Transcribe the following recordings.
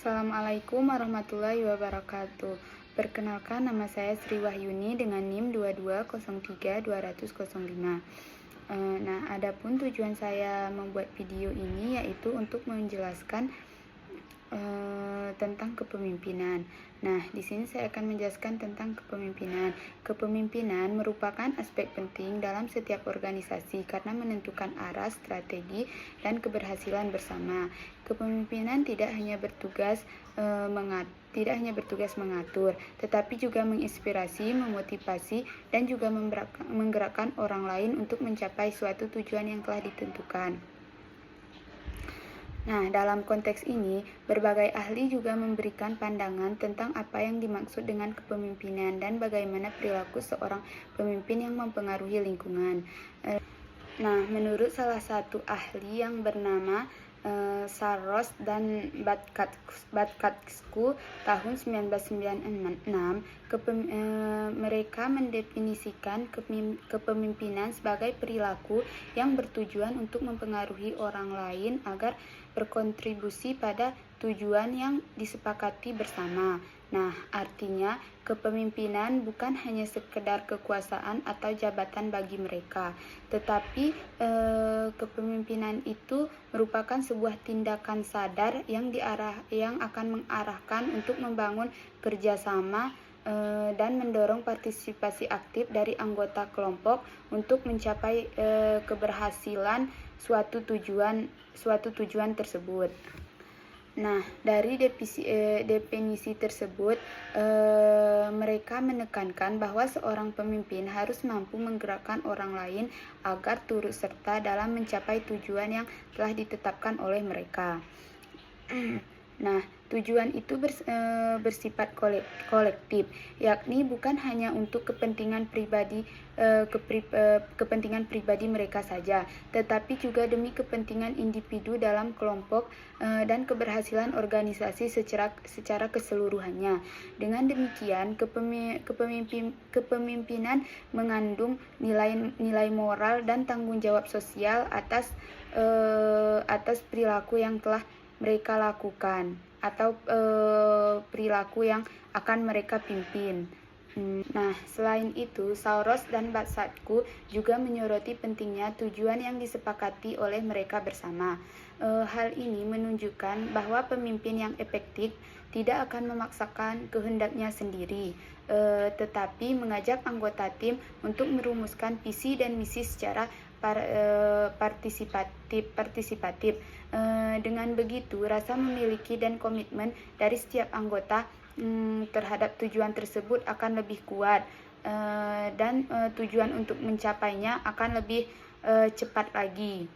Assalamualaikum warahmatullahi wabarakatuh. Perkenalkan, nama saya Sri Wahyuni dengan NIM 22032005. Adapun tujuan saya membuat video ini yaitu untuk menjelaskan tentang kepemimpinan. Nah, di sini saya akan menjelaskan tentang kepemimpinan. Kepemimpinan merupakan aspek penting dalam setiap organisasi karena menentukan arah, strategi, dan keberhasilan bersama. Kepemimpinan tidak hanya bertugas mengatur, tetapi juga menginspirasi, memotivasi, dan juga menggerakkan orang lain untuk mencapai suatu tujuan yang telah ditentukan. Nah, dalam konteks ini, berbagai ahli juga memberikan pandangan tentang apa yang dimaksud dengan kepemimpinan dan bagaimana perilaku seorang pemimpin yang mempengaruhi lingkungan. Menurut salah satu ahli yang bernama Saros dan Batkatsku tahun 1996, mereka mendefinisikan kepemimpinan sebagai perilaku yang bertujuan untuk mempengaruhi orang lain agar berkontribusi pada tujuan yang disepakati bersama. Nah, artinya kepemimpinan bukan hanya sekedar kekuasaan atau jabatan bagi mereka, tetapi kepemimpinan itu merupakan sebuah tindakan sadar yang akan mengarahkan untuk membangun kerjasama dan mendorong partisipasi aktif dari anggota kelompok untuk mencapai keberhasilan suatu tujuan tersebut. Nah, dari definisi tersebut, mereka menekankan bahwa seorang pemimpin harus mampu menggerakkan orang lain agar turut serta dalam mencapai tujuan yang telah ditetapkan oleh mereka. Nah, tujuan itu bersifat kolektif, yakni bukan hanya untuk kepentingan pribadi mereka saja, tetapi juga demi kepentingan individu dalam kelompok dan keberhasilan organisasi secara keseluruhannya. Dengan demikian, kepemimpinan mengandung nilai moral dan tanggung jawab sosial atas perilaku yang telah mereka lakukan atau perilaku yang akan mereka pimpin. Nah, selain itu, Saros dan Batkatsku juga menyoroti pentingnya tujuan yang disepakati oleh mereka bersama. Hal ini menunjukkan bahwa pemimpin yang efektif tidak akan memaksakan kehendaknya sendiri, tetapi mengajak anggota tim untuk merumuskan visi dan misi secara partisipatif. Dengan begitu, rasa memiliki dan komitmen dari setiap anggota terhadap tujuan tersebut akan lebih kuat, dan tujuan untuk mencapainya akan lebih cepat lagi.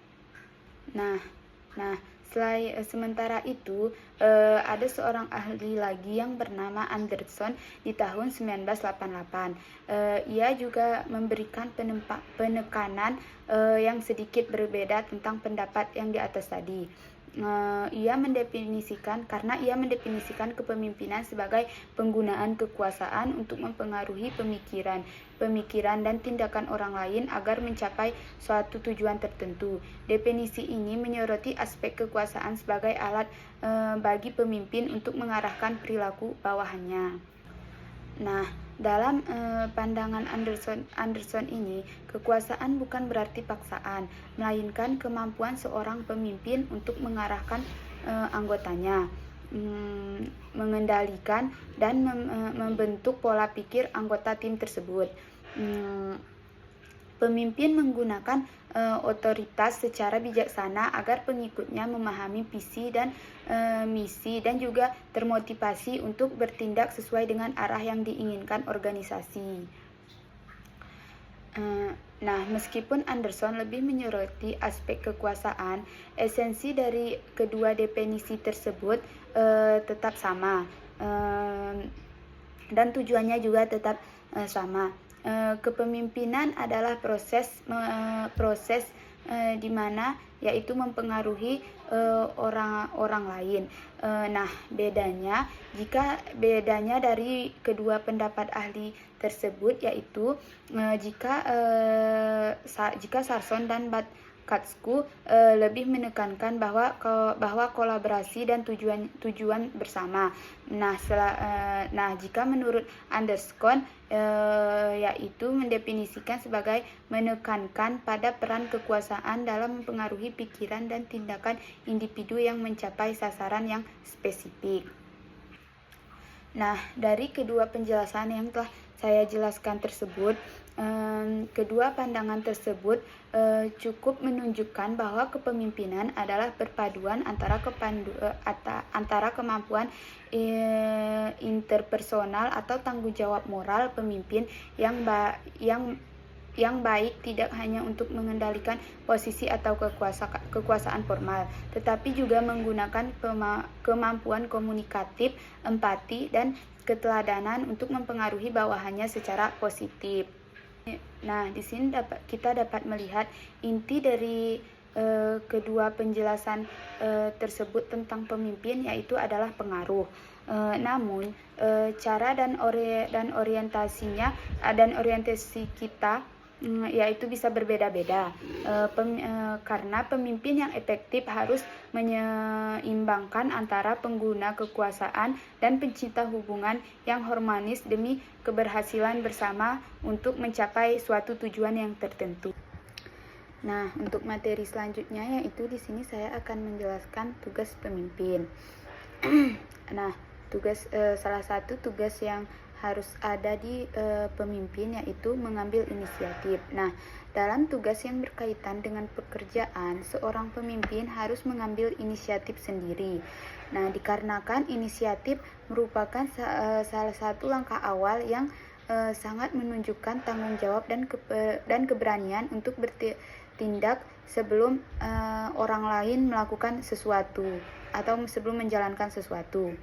Sementara itu, ada seorang ahli lagi yang bernama Anderson di tahun 1988. Ia juga memberikan penekanan yang sedikit berbeda tentang pendapat yang di atas tadi. Ia mendefinisikan kepemimpinan sebagai penggunaan kekuasaan untuk mempengaruhi pemikiran dan tindakan orang lain agar mencapai suatu tujuan tertentu. Definisi ini menyoroti aspek kekuasaan sebagai alat bagi pemimpin untuk mengarahkan perilaku bawahannya. Nah, dalam pandangan Anderson ini, kekuasaan bukan berarti paksaan, melainkan kemampuan seorang pemimpin untuk mengarahkan anggotanya, mengendalikan dan membentuk pola pikir anggota tim tersebut. Pemimpin menggunakan otoritas secara bijaksana agar pengikutnya memahami visi dan misi dan juga termotivasi untuk bertindak sesuai dengan arah yang diinginkan organisasi. Meskipun Anderson lebih menyoroti aspek kekuasaan, esensi dari kedua definisi tersebut tetap sama, dan tujuannya juga tetap sama. Kepemimpinan adalah proses di mana yaitu mempengaruhi orang lain. Bedanya dari kedua pendapat ahli tersebut yaitu jika Sarson dan Katsuku lebih menekankan bahwa kolaborasi dan tujuan bersama. Nah, jika menurut Anderson yaitu mendefinisikan sebagai menekankan pada peran kekuasaan dalam mempengaruhi pikiran dan tindakan individu yang mencapai sasaran yang spesifik. Nah, dari kedua penjelasan yang telah saya jelaskan tersebut, kedua pandangan tersebut cukup menunjukkan bahwa kepemimpinan adalah perpaduan antara kemampuan interpersonal atau tanggung jawab moral pemimpin yang baik tidak hanya untuk mengendalikan posisi atau kekuasaan formal, tetapi juga menggunakan kemampuan komunikatif, empati, dan keteladanan untuk mempengaruhi bawahannya secara positif. Nah, di sini kita dapat melihat inti dari kedua penjelasan tersebut tentang pemimpin, yaitu adalah pengaruh. Namun cara dan orientasi kita yaitu bisa berbeda-beda, karena pemimpin yang efektif harus menyeimbangkan antara pengguna kekuasaan dan pencinta hubungan yang harmonis demi keberhasilan bersama untuk mencapai suatu tujuan yang tertentu. Nah, untuk materi selanjutnya yaitu di sini saya akan menjelaskan tugas pemimpin. Nah, salah satu tugas yang harus ada di pemimpin yaitu mengambil inisiatif. Nah, dalam tugas yang berkaitan dengan pekerjaan, seorang pemimpin harus mengambil inisiatif sendiri. Nah, dikarenakan inisiatif merupakan salah satu langkah awal yang sangat menunjukkan tanggung jawab dan keberanian untuk bertindak sebelum orang lain melakukan sesuatu atau sebelum menjalankan sesuatu.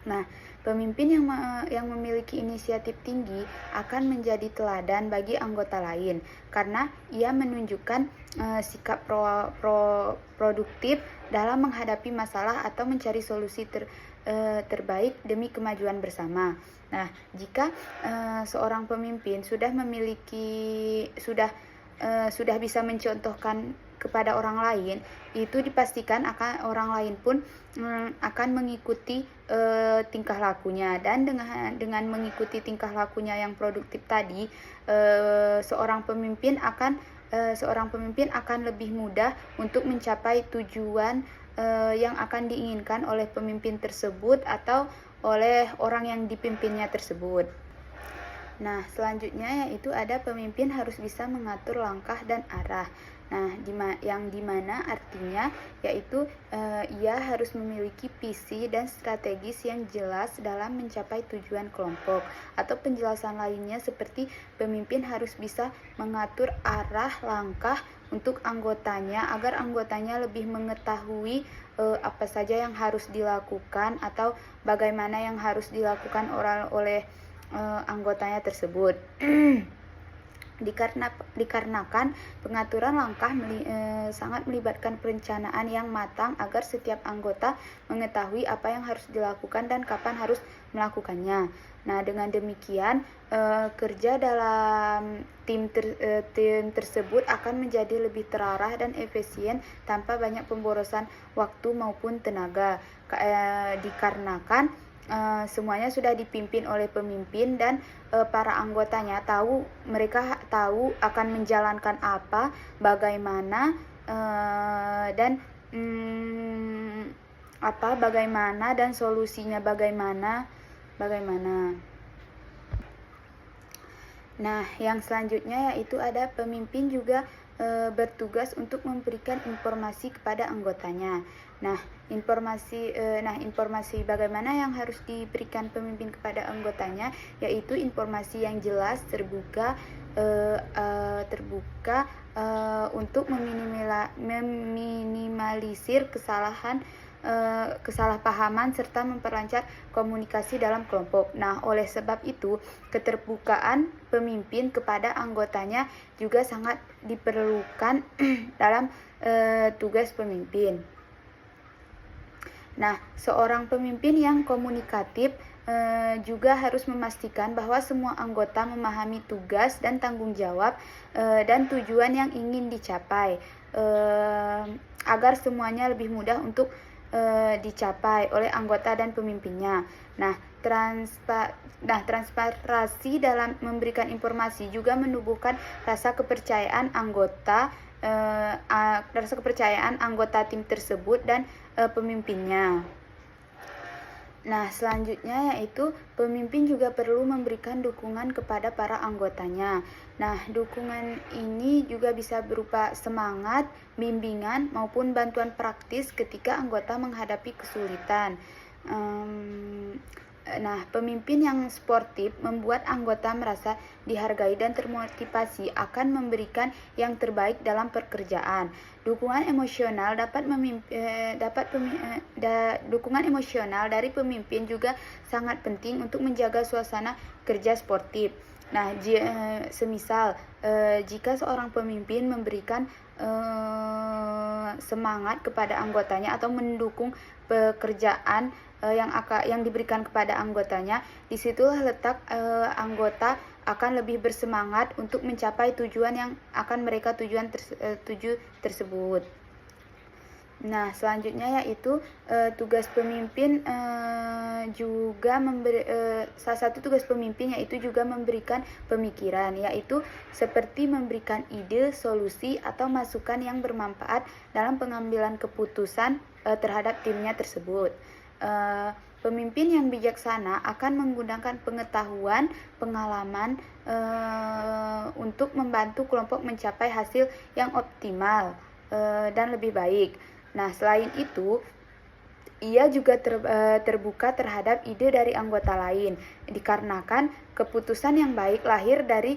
Nah, pemimpin yang memiliki inisiatif tinggi akan menjadi teladan bagi anggota lain karena ia menunjukkan sikap produktif dalam menghadapi masalah atau mencari solusi terbaik demi kemajuan bersama. Nah, jika seorang pemimpin sudah bisa mencontohkan kepada orang lain, itu dipastikan orang lain pun akan mengikuti tingkah lakunya, dan dengan mengikuti tingkah lakunya yang produktif tadi, seorang pemimpin akan lebih mudah untuk mencapai tujuan yang akan diinginkan oleh pemimpin tersebut atau oleh orang yang dipimpinnya tersebut. Nah, selanjutnya yaitu ada pemimpin harus bisa mengatur langkah dan arah. Nah, yang dimana artinya yaitu ia harus memiliki visi dan strategis yang jelas dalam mencapai tujuan kelompok. Atau penjelasan lainnya seperti pemimpin harus bisa mengatur arah langkah untuk anggotanya agar anggotanya lebih mengetahui apa saja yang harus dilakukan atau bagaimana yang harus dilakukan oleh anggotanya tersebut. Dikarenakan pengaturan langkah sangat melibatkan perencanaan yang matang agar setiap anggota mengetahui apa yang harus dilakukan dan kapan harus melakukannya. Nah, dengan demikian kerja dalam tim tersebut akan menjadi lebih terarah dan efisien tanpa banyak pemborosan waktu maupun tenaga, dikarenakan semuanya sudah dipimpin oleh pemimpin dan para anggotanya mereka tahu akan menjalankan apa, bagaimana dan solusinya bagaimana. Nah, yang selanjutnya yaitu ada pemimpin juga bertugas untuk memberikan informasi kepada anggotanya. Nah, informasi bagaimana yang harus diberikan pemimpin kepada anggotanya yaitu informasi yang jelas, terbuka untuk meminimalisir kesalahpahaman serta memperlancar komunikasi dalam kelompok. Nah, oleh sebab itu, keterbukaan pemimpin kepada anggotanya juga sangat diperlukan dalam tugas pemimpin. Nah, seorang pemimpin yang komunikatif juga harus memastikan bahwa semua anggota memahami tugas dan tanggung jawab dan tujuan yang ingin dicapai, agar semuanya lebih mudah untuk dicapai oleh anggota dan pemimpinnya. Nah, transparansi dalam memberikan informasi juga menumbuhkan rasa kepercayaan anggota tim tersebut dan pemimpinnya. Nah, selanjutnya yaitu pemimpin juga perlu memberikan dukungan kepada para anggotanya. Nah, dukungan ini juga bisa berupa semangat, bimbingan, maupun bantuan praktis ketika anggota menghadapi kesulitan. Nah, pemimpin yang sportif membuat anggota merasa dihargai dan termotivasi akan memberikan yang terbaik dalam pekerjaan. Dukungan emosional dari pemimpin juga sangat penting untuk menjaga suasana kerja sportif. Nah, semisal jika seorang pemimpin memberikan semangat kepada anggotanya atau mendukung pekerjaan yang diberikan kepada anggotanya, disitulah letak anggota akan lebih bersemangat untuk mencapai tujuan yang akan mereka tuju tersebut. Nah, selanjutnya yaitu tugas pemimpin salah satu tugas pemimpin yaitu juga memberikan pemikiran, yaitu seperti memberikan ide, solusi atau masukan yang bermanfaat dalam pengambilan keputusan terhadap timnya tersebut. Pemimpin yang bijaksana akan menggunakan pengetahuan, pengalaman untuk membantu kelompok mencapai hasil yang optimal dan lebih baik. Nah, selain itu, ia juga terbuka terhadap ide dari anggota lain, dikarenakan keputusan yang baik lahir dari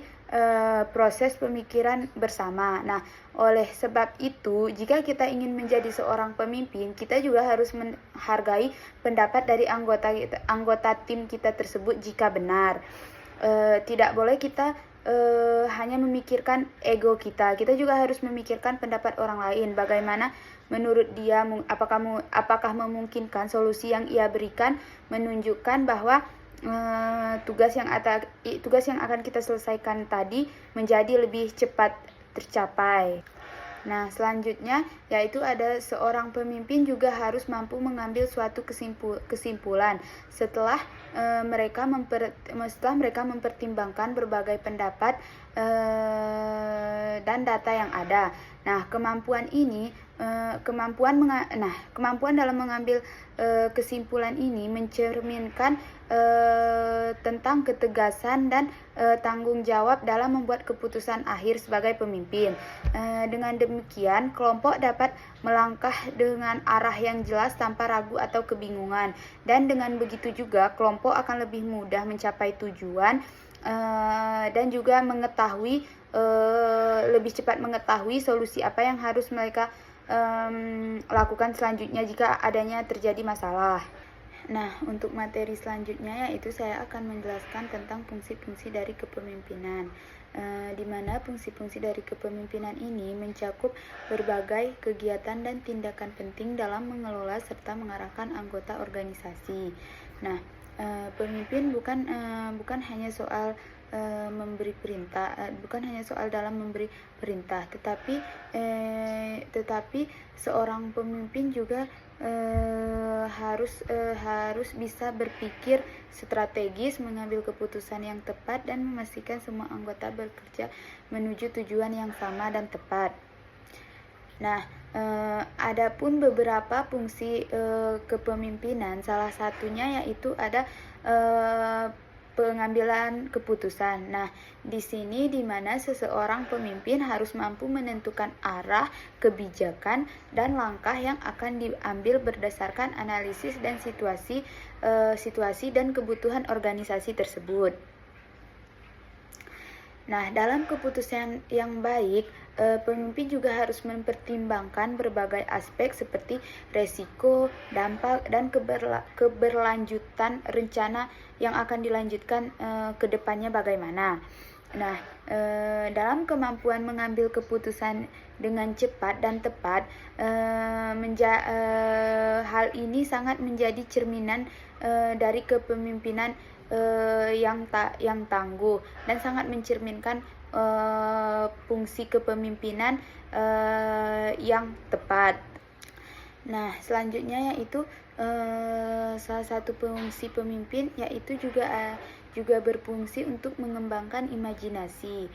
proses pemikiran bersama. Nah, oleh sebab itu, jika kita ingin menjadi seorang pemimpin, kita juga harus menghargai pendapat dari anggota tim kita tersebut jika benar. Tidak boleh kita hanya memikirkan ego kita. Kita juga harus memikirkan pendapat orang lain. Bagaimana menurut dia, apakah memungkinkan solusi yang ia berikan menunjukkan bahwa tugas yang akan kita selesaikan tadi menjadi lebih cepat tercapai. Nah, selanjutnya yaitu ada seorang pemimpin juga harus mampu mengambil suatu kesimpulan setelah mereka mempertimbangkan berbagai pendapat dan data yang ada. Nah, kemampuan dalam mengambil kesimpulan ini mencerminkan tentang ketegasan dan tanggung jawab dalam membuat keputusan akhir sebagai pemimpin. Dengan demikian, kelompok dapat melangkah dengan arah yang jelas tanpa ragu atau kebingungan, dan dengan begitu juga kelompok akan lebih mudah mencapai tujuan dan juga lebih cepat mengetahui solusi apa yang harus mereka lakukan selanjutnya jika adanya terjadi masalah. Nah, untuk materi selanjutnya yaitu saya akan menjelaskan tentang fungsi-fungsi dari kepemimpinan, di mana fungsi-fungsi dari kepemimpinan ini mencakup berbagai kegiatan dan tindakan penting dalam mengelola serta mengarahkan anggota organisasi. Nah, pemimpin bukan hanya soal memberi perintah, tetapi seorang pemimpin juga harus bisa berpikir strategis, mengambil keputusan yang tepat, dan memastikan semua anggota bekerja menuju tujuan yang sama dan tepat. Nah, adapun beberapa fungsi kepemimpinan, salah satunya yaitu ada pengambilan keputusan. Nah, di sini di mana seseorang pemimpin harus mampu menentukan arah, kebijakan, dan langkah yang akan diambil berdasarkan analisis dan situasi dan kebutuhan organisasi tersebut. Nah, dalam keputusan yang baik, pemimpin juga harus mempertimbangkan berbagai aspek seperti resiko, dampak, dan keberlanjutan rencana yang akan dilanjutkan ke depannya bagaimana. Nah, dalam kemampuan mengambil keputusan dengan cepat dan tepat, hal ini sangat menjadi cerminan dari kepemimpinan yang tangguh, dan sangat mencerminkan fungsi kepemimpinan yang tepat. Nah, selanjutnya yaitu salah satu fungsi pemimpin yaitu juga berfungsi untuk mengembangkan imajinasi.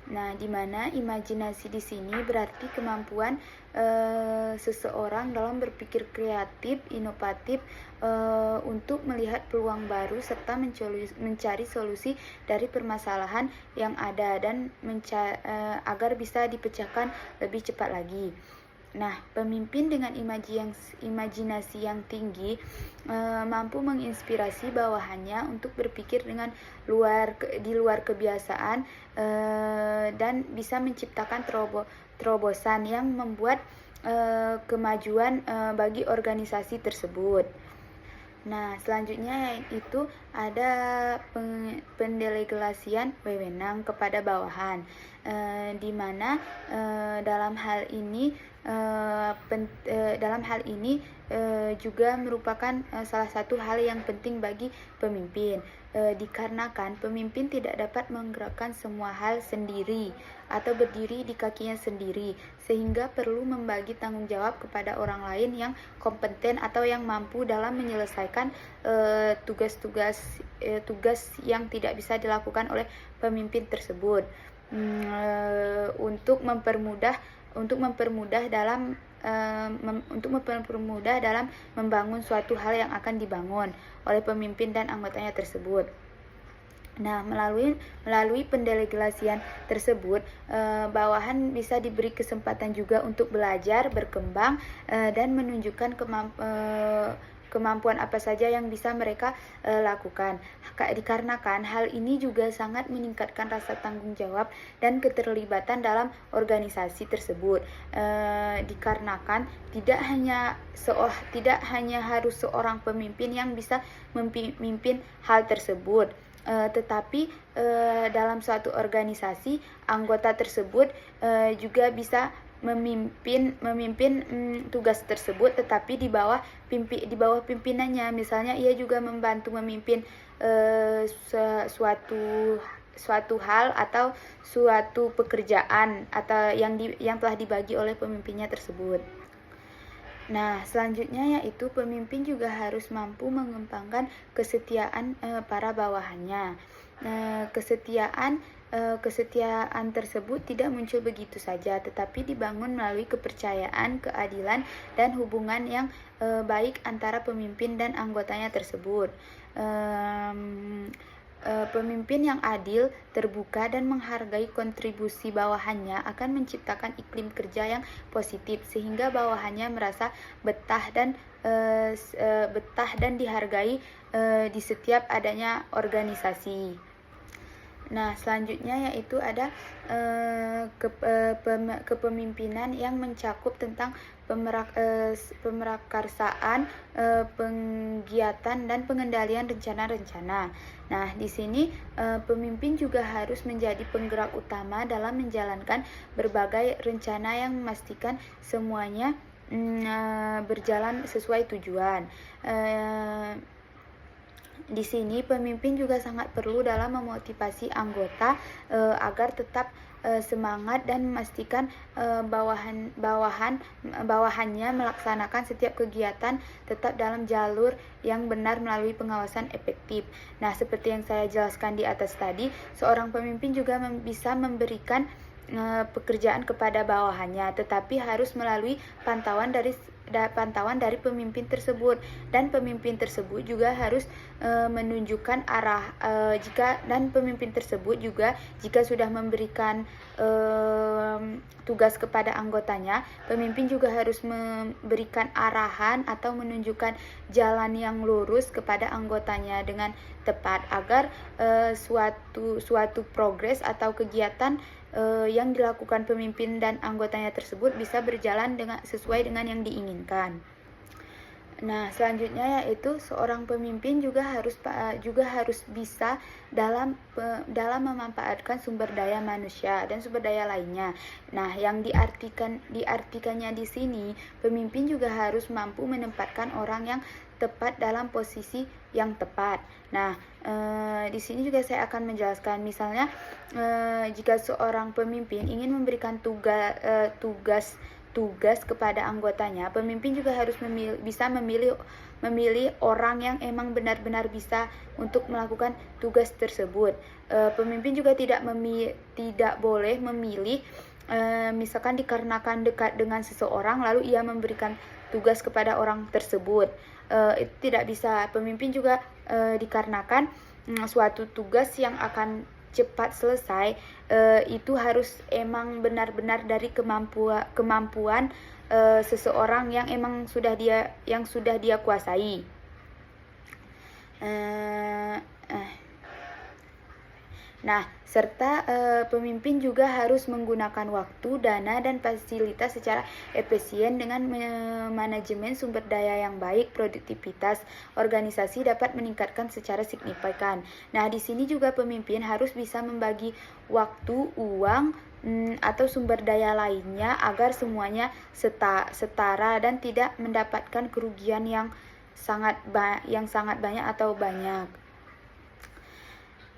Nah, di mana imajinasi di sini berarti kemampuan seseorang dalam berpikir kreatif, inovatif, untuk melihat peluang baru serta mencari solusi dari permasalahan yang ada dan agar bisa dipecahkan lebih cepat lagi. Nah, pemimpin dengan imajinasi yang tinggi mampu menginspirasi bawahannya untuk berpikir di luar kebiasaan, dan bisa menciptakan terobosan yang membuat kemajuan bagi organisasi tersebut. Nah, selanjutnya yaitu ada pendelegasian wewenang kepada bawahan, di mana dalam hal ini juga merupakan salah satu hal yang penting bagi pemimpin, dikarenakan pemimpin tidak dapat menggerakkan semua hal sendiri atau berdiri di kakinya sendiri, sehingga perlu membagi tanggung jawab kepada orang lain yang kompeten atau yang mampu dalam menyelesaikan tugas yang tidak bisa dilakukan oleh pemimpin tersebut, untuk mempermudah dalam membangun suatu hal yang akan dibangun oleh pemimpin dan anggotanya tersebut. Nah, melalui pendelegasian tersebut, bawahan bisa diberi kesempatan juga untuk belajar, berkembang, dan menunjukkan kemampuan apa saja yang bisa mereka lakukan. Dikarenakan hal ini juga sangat meningkatkan rasa tanggung jawab dan keterlibatan dalam organisasi tersebut. Dikarenakan tidak hanya harus seorang pemimpin yang bisa memimpin hal tersebut, tetapi dalam suatu organisasi anggota tersebut juga bisa memimpin tugas tersebut, tetapi di bawah pimpinannya. Misalnya ia juga membantu memimpin suatu hal atau suatu pekerjaan atau yang telah dibagi oleh pemimpinnya tersebut. Nah, selanjutnya yaitu pemimpin juga harus mampu mengembangkan kesetiaan para bawahannya. Kesetiaan tersebut tidak muncul begitu saja, tetapi dibangun melalui kepercayaan, keadilan, dan hubungan yang baik antara pemimpin dan anggotanya tersebut. Pemimpin yang adil, terbuka, dan menghargai kontribusi bawahannya akan menciptakan iklim kerja yang positif, sehingga bawahannya merasa betah dan dihargai di setiap adanya organisasi. Nah, selanjutnya yaitu ada kepemimpinan yang mencakup tentang pemerakarsaan, penggiatan, dan pengendalian rencana-rencana. Nah, di sini pemimpin juga harus menjadi penggerak utama dalam menjalankan berbagai rencana yang memastikan semuanya berjalan sesuai tujuan. Di sini pemimpin juga sangat perlu dalam memotivasi anggota agar tetap semangat dan memastikan bawahannya melaksanakan setiap kegiatan tetap dalam jalur yang benar melalui pengawasan efektif. Nah, seperti yang saya jelaskan di atas tadi, seorang pemimpin juga bisa memberikan pekerjaan kepada bawahannya, tetapi harus melalui pantauan dari pemimpin tersebut, dan pemimpin tersebut juga harus menunjukkan arah. Pemimpin tersebut juga jika sudah memberikan tugas kepada anggotanya, pemimpin juga harus memberikan arahan atau menunjukkan jalan yang lurus kepada anggotanya dengan tepat agar suatu progres atau kegiatan yang dilakukan pemimpin dan anggotanya tersebut bisa berjalan sesuai dengan yang diinginkan. Nah, selanjutnya yaitu seorang pemimpin juga harus bisa dalam memanfaatkan sumber daya manusia dan sumber daya lainnya. Nah, yang diartikannya di sini, pemimpin juga harus mampu menempatkan orang yang tepat dalam posisi yang tepat. Nah, di sini juga saya akan menjelaskan, misalnya jika seorang pemimpin ingin memberikan tugas kepada anggotanya, pemimpin juga harus bisa memilih orang yang emang benar-benar bisa untuk melakukan tugas tersebut. Pemimpin juga tidak boleh memilih misalkan dikarenakan dekat dengan seseorang lalu ia memberikan tugas kepada orang tersebut. Itu tidak bisa. Pemimpin juga dikarenakan suatu tugas yang akan cepat selesai, itu harus emang benar-benar dari kemampuan seseorang yang emang sudah dia kuasai. Nah, serta pemimpin juga harus menggunakan waktu, dana, dan fasilitas secara efisien. Dengan manajemen sumber daya yang baik, produktivitas organisasi dapat meningkatkan secara signifikan. Nah, di sini juga pemimpin harus bisa membagi waktu, uang, atau sumber daya lainnya agar semuanya setara dan tidak mendapatkan kerugian yang sangat banyak atau banyak.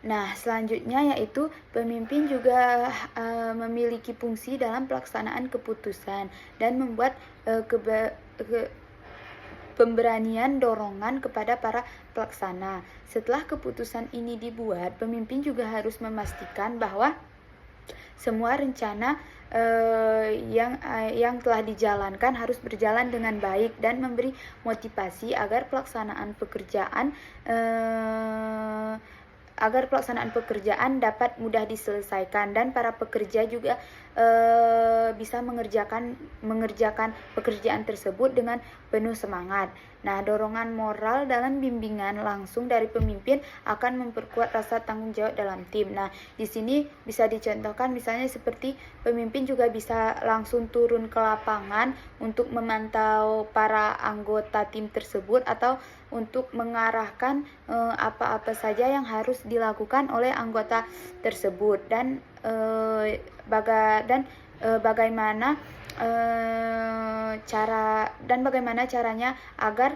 Nah, selanjutnya yaitu pemimpin juga memiliki fungsi dalam pelaksanaan keputusan dan membuat pemberanian dorongan kepada para pelaksana. Setelah keputusan ini dibuat, pemimpin juga harus memastikan bahwa semua rencana yang telah dijalankan harus berjalan dengan baik dan memberi motivasi agar pelaksanaan pekerjaan dapat mudah diselesaikan dan para pekerja juga bisa mengerjakan pekerjaan tersebut dengan penuh semangat. Nah, dorongan moral dalam bimbingan langsung dari pemimpin akan memperkuat rasa tanggung jawab dalam tim. Nah, di sini bisa dicontohkan misalnya seperti pemimpin juga bisa langsung turun ke lapangan untuk memantau para anggota tim tersebut atau untuk mengarahkan apa-apa saja yang harus dilakukan oleh anggota tersebut dan bagaimana caranya agar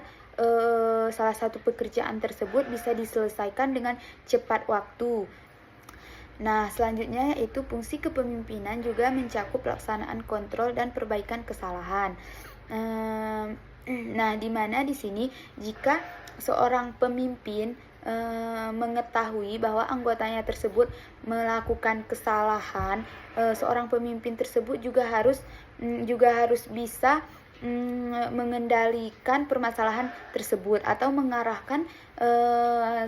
salah satu pekerjaan tersebut bisa diselesaikan dengan cepat waktu. Nah, selanjutnya yaitu fungsi kepemimpinan juga mencakup pelaksanaan kontrol dan perbaikan kesalahan. Nah, di mana di sini jika seorang pemimpin mengetahui bahwa anggotanya tersebut melakukan kesalahan, seorang pemimpin tersebut juga harus bisa mengendalikan permasalahan tersebut atau mengarahkan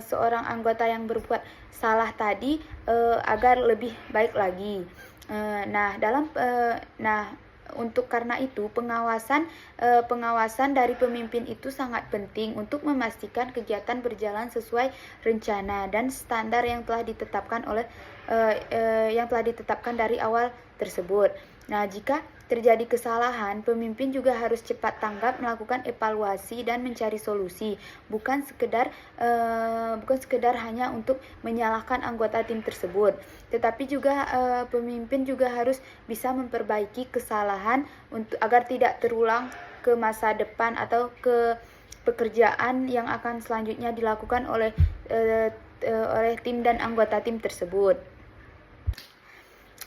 seorang anggota yang berbuat salah tadi agar lebih baik lagi. Untuk karena itu pengawasan dari pemimpin itu sangat penting untuk memastikan kegiatan berjalan sesuai rencana dan standar yang telah ditetapkan dari awal tersebut. Nah, jika terjadi kesalahan, pemimpin juga harus cepat tanggap, melakukan evaluasi dan mencari solusi, bukan sekedar hanya untuk menyalahkan anggota tim tersebut, tetapi juga pemimpin juga harus bisa memperbaiki kesalahan agar tidak terulang ke masa depan atau ke pekerjaan yang akan selanjutnya dilakukan oleh tim dan anggota tim tersebut.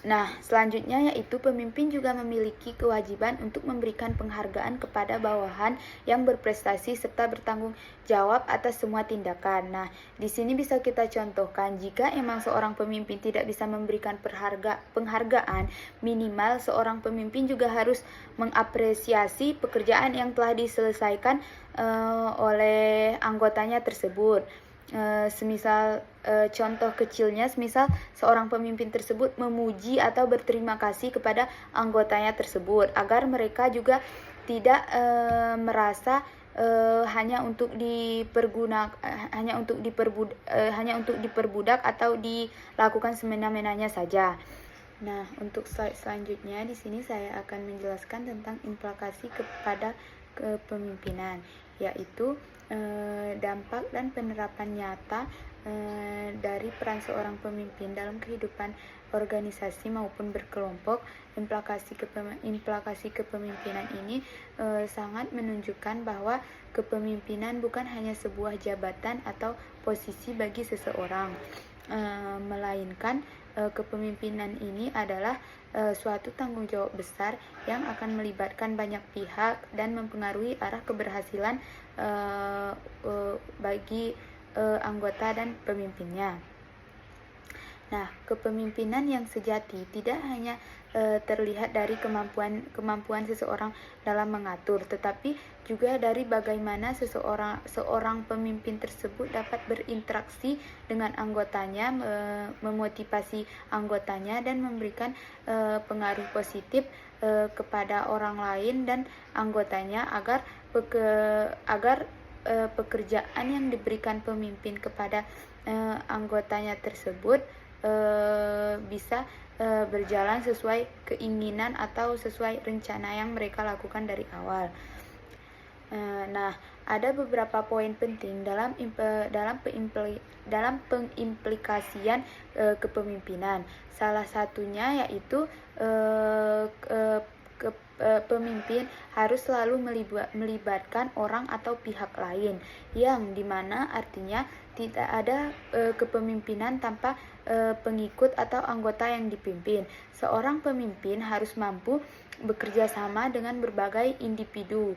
Nah, selanjutnya yaitu pemimpin juga memiliki kewajiban untuk memberikan penghargaan kepada bawahan yang berprestasi serta bertanggung jawab atas semua tindakan. Nah, di sini bisa kita contohkan jika emang seorang pemimpin tidak bisa memberikan penghargaan, minimal seorang pemimpin juga harus mengapresiasi pekerjaan yang telah diselesaikan oleh anggotanya tersebut. Semisal contoh kecilnya, semisal seorang pemimpin tersebut memuji atau berterima kasih kepada anggotanya tersebut agar mereka juga tidak merasa hanya untuk diperbudak atau dilakukan semena-menanya saja. Nah, untuk slide selanjutnya di sini saya akan menjelaskan tentang implikasi kepada kepemimpinan, yaitu dampak dan penerapan nyata dari peran seorang pemimpin dalam kehidupan organisasi maupun berkelompok. Implikasi kepemimpinan ini sangat menunjukkan bahwa kepemimpinan bukan hanya sebuah jabatan atau posisi bagi seseorang, melainkan kepemimpinan ini adalah suatu tanggung jawab besar yang akan melibatkan banyak pihak dan mempengaruhi arah keberhasilan bagi anggota dan pemimpinnya. Nah, kepemimpinan yang sejati tidak hanya terlihat dari kemampuan seseorang dalam mengatur, tetapi juga dari bagaimana seorang pemimpin tersebut dapat berinteraksi dengan anggotanya, memotivasi anggotanya dan memberikan pengaruh positif kepada orang lain dan anggotanya agar pekerjaan yang diberikan pemimpin kepada anggotanya tersebut bisa berjalan sesuai keinginan atau sesuai rencana yang mereka lakukan dari awal. Nah, ada beberapa poin penting dalam pengimplikasian kepemimpinan. Salah satunya yaitu pemimpin harus selalu melibatkan orang atau pihak lain, yang dimana artinya tidak ada kepemimpinan tanpa pengikut atau anggota yang dipimpin. Seorang pemimpin harus mampu bekerja sama dengan berbagai individu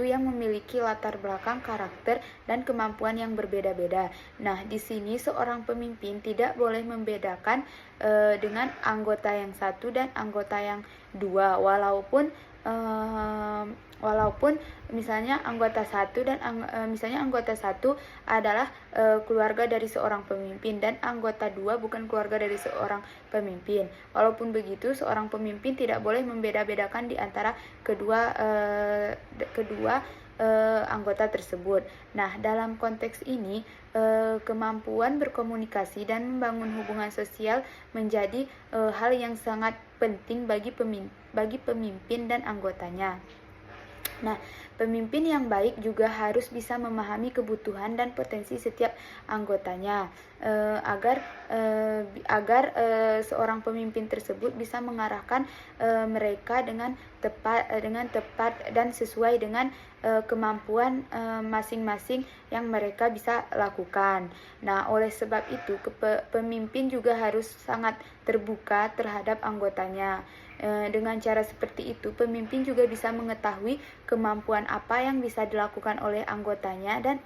yang memiliki latar belakang, karakter, dan kemampuan yang berbeda-beda. Nah, di sini seorang pemimpin tidak boleh membedakan dengan anggota yang satu dan anggota yang dua, walaupun misalnya anggota satu adalah keluarga dari seorang pemimpin dan anggota dua bukan keluarga dari seorang pemimpin. Walaupun begitu, seorang pemimpin tidak boleh membeda-bedakan di antara kedua anggota tersebut. Nah, dalam konteks ini, kemampuan berkomunikasi dan membangun hubungan sosial menjadi hal yang sangat penting bagi pemimpin dan anggotanya. Nah, pemimpin yang baik juga harus bisa memahami kebutuhan dan potensi setiap anggotanya, agar seorang pemimpin tersebut bisa mengarahkan mereka dengan tepat dan sesuai dengan kemampuan masing-masing yang mereka bisa lakukan. Nah, oleh sebab itu pemimpin juga harus sangat terbuka terhadap anggotanya. Dengan cara seperti itu, pemimpin juga bisa mengetahui kemampuan apa yang bisa dilakukan oleh anggotanya dan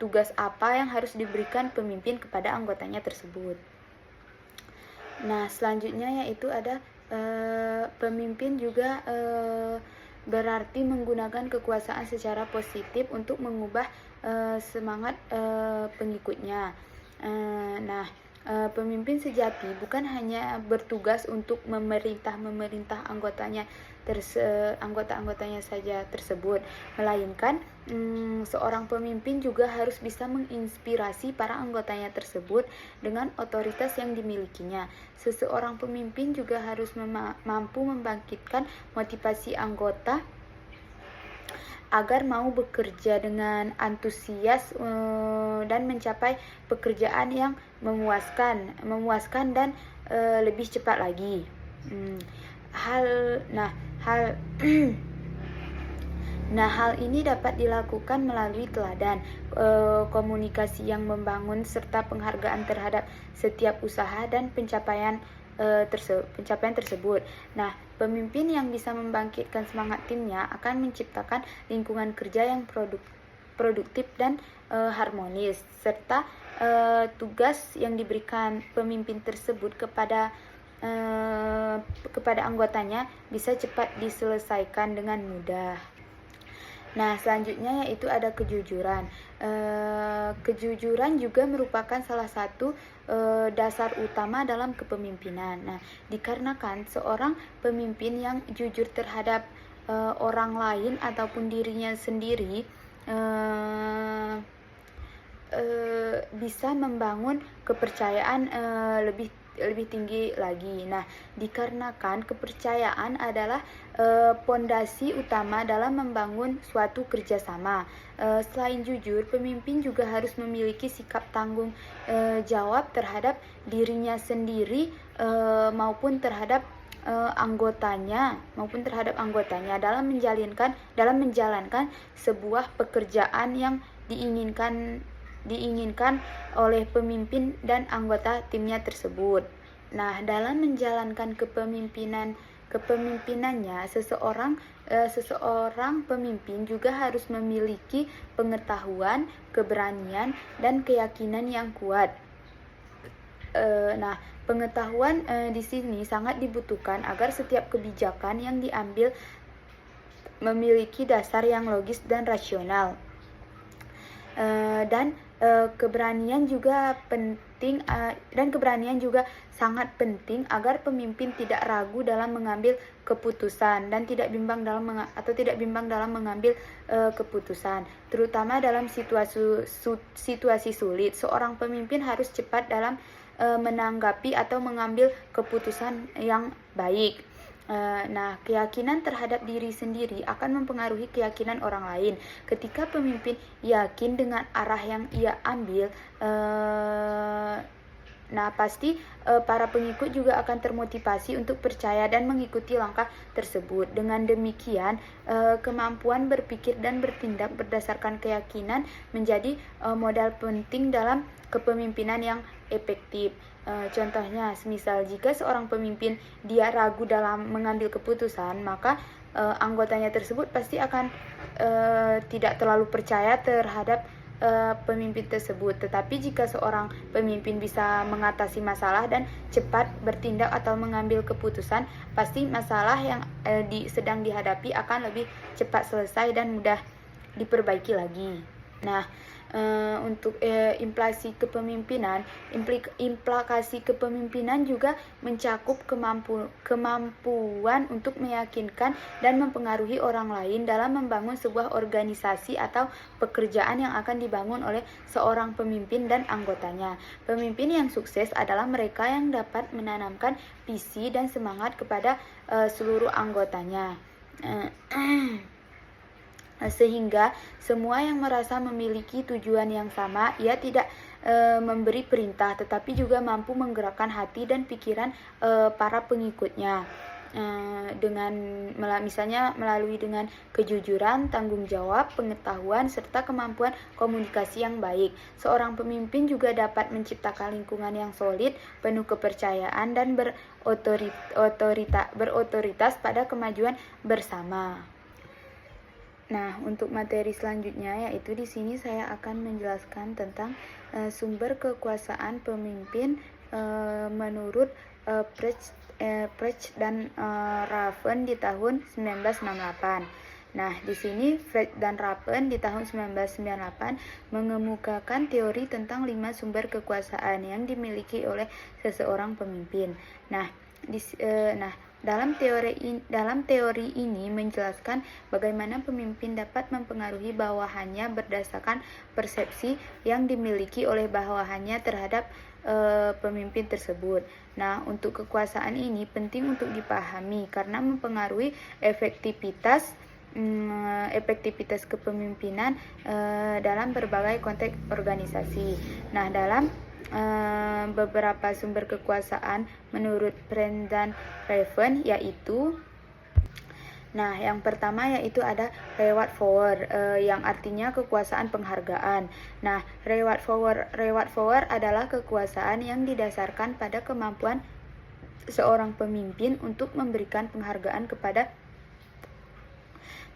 tugas apa yang harus diberikan pemimpin kepada anggotanya tersebut. Nah, selanjutnya yaitu ada pemimpin juga berarti menggunakan kekuasaan secara positif untuk mengubah semangat pengikutnya. Pemimpin sejati bukan hanya bertugas untuk memerintah anggota-anggotanya saja tersebut, melainkan seorang pemimpin juga harus bisa menginspirasi para anggotanya tersebut dengan otoritas yang dimilikinya. Seseorang pemimpin juga harus mampu membangkitkan motivasi anggota agar mau bekerja dengan antusias dan mencapai pekerjaan yang memuaskan dan lebih cepat lagi. Hal ini dapat dilakukan melalui teladan, komunikasi yang membangun, serta penghargaan terhadap setiap usaha dan pencapaian tersebut. Nah, pemimpin yang bisa membangkitkan semangat timnya akan menciptakan lingkungan kerja yang produktif dan harmonis, serta tugas yang diberikan pemimpin tersebut kepada anggotanya bisa cepat diselesaikan dengan mudah. Nah, selanjutnya yaitu ada kejujuran. Kejujuran juga merupakan salah satu dasar utama dalam kepemimpinan. Nah, dikarenakan seorang pemimpin yang jujur terhadap orang lain ataupun dirinya sendiri bisa membangun kepercayaan lebih tinggi lagi. Nah, dikarenakan kepercayaan adalah pondasi utama dalam membangun suatu kerjasama. Selain jujur, pemimpin juga harus memiliki sikap tanggung jawab terhadap dirinya sendiri maupun terhadap anggotanya dalam menjalankan sebuah pekerjaan yang diinginkan oleh pemimpin dan anggota timnya tersebut. Nah, dalam menjalankan kepemimpinannya, seseorang pemimpin juga harus memiliki pengetahuan, keberanian, dan keyakinan yang kuat. Nah, pengetahuan di sini sangat dibutuhkan agar setiap kebijakan yang diambil memiliki dasar yang logis dan rasional. Dan keberanian juga sangat penting agar pemimpin tidak ragu dalam mengambil keputusan dan tidak bimbang dalam mengambil keputusan, terutama dalam situasi sulit. Seorang pemimpin harus cepat dalam menanggapi atau mengambil keputusan yang baik. Nah, keyakinan terhadap diri sendiri akan mempengaruhi keyakinan orang lain. Ketika pemimpin yakin dengan arah yang ia ambil, nah pasti para pengikut juga akan termotivasi untuk percaya dan mengikuti langkah tersebut. Dengan demikian, kemampuan berpikir dan bertindak berdasarkan keyakinan menjadi modal penting dalam kepemimpinan yang efektif. Contohnya, semisal jika seorang pemimpin dia ragu dalam mengambil keputusan, maka anggotanya tersebut pasti akan tidak terlalu percaya terhadap pemimpin tersebut. Tetapi jika seorang pemimpin bisa mengatasi masalah dan cepat bertindak atau mengambil keputusan, pasti masalah yang sedang dihadapi akan lebih cepat selesai dan mudah diperbaiki lagi. Nah, untuk implikasi kepemimpinan juga mencakup kemampuan untuk meyakinkan dan mempengaruhi orang lain dalam membangun sebuah organisasi atau pekerjaan yang akan dibangun oleh seorang pemimpin dan anggotanya. Pemimpin yang sukses adalah mereka yang dapat menanamkan visi dan semangat kepada seluruh anggotanya. Sehingga semua yang merasa memiliki tujuan yang sama, ia tidak memberi perintah tetapi juga mampu menggerakkan hati dan pikiran para pengikutnya misalnya melalui dengan kejujuran, tanggung jawab, pengetahuan, serta kemampuan komunikasi yang baik. Seorang pemimpin juga dapat menciptakan lingkungan yang solid, penuh kepercayaan, dan berotoritas pada kemajuan bersama. Nah, untuk materi selanjutnya yaitu di sini saya akan menjelaskan tentang sumber kekuasaan pemimpin menurut Precht dan Raven di tahun 1998. Nah, di sini Precht dan Raven di tahun 1998 mengemukakan teori tentang 5 sumber kekuasaan yang dimiliki oleh seseorang pemimpin. Dalam teori ini menjelaskan bagaimana pemimpin dapat mempengaruhi bawahannya berdasarkan persepsi yang dimiliki oleh bawahannya terhadap pemimpin tersebut. Nah, untuk kekuasaan ini penting untuk dipahami karena mempengaruhi efektivitas kepemimpinan dalam berbagai konteks organisasi. Nah, dalam beberapa sumber kekuasaan menurut Precht dan Raven yaitu yang pertama yaitu ada reward power yang artinya kekuasaan penghargaan. Nah, reward power adalah kekuasaan yang didasarkan pada kemampuan seorang pemimpin untuk memberikan penghargaan kepada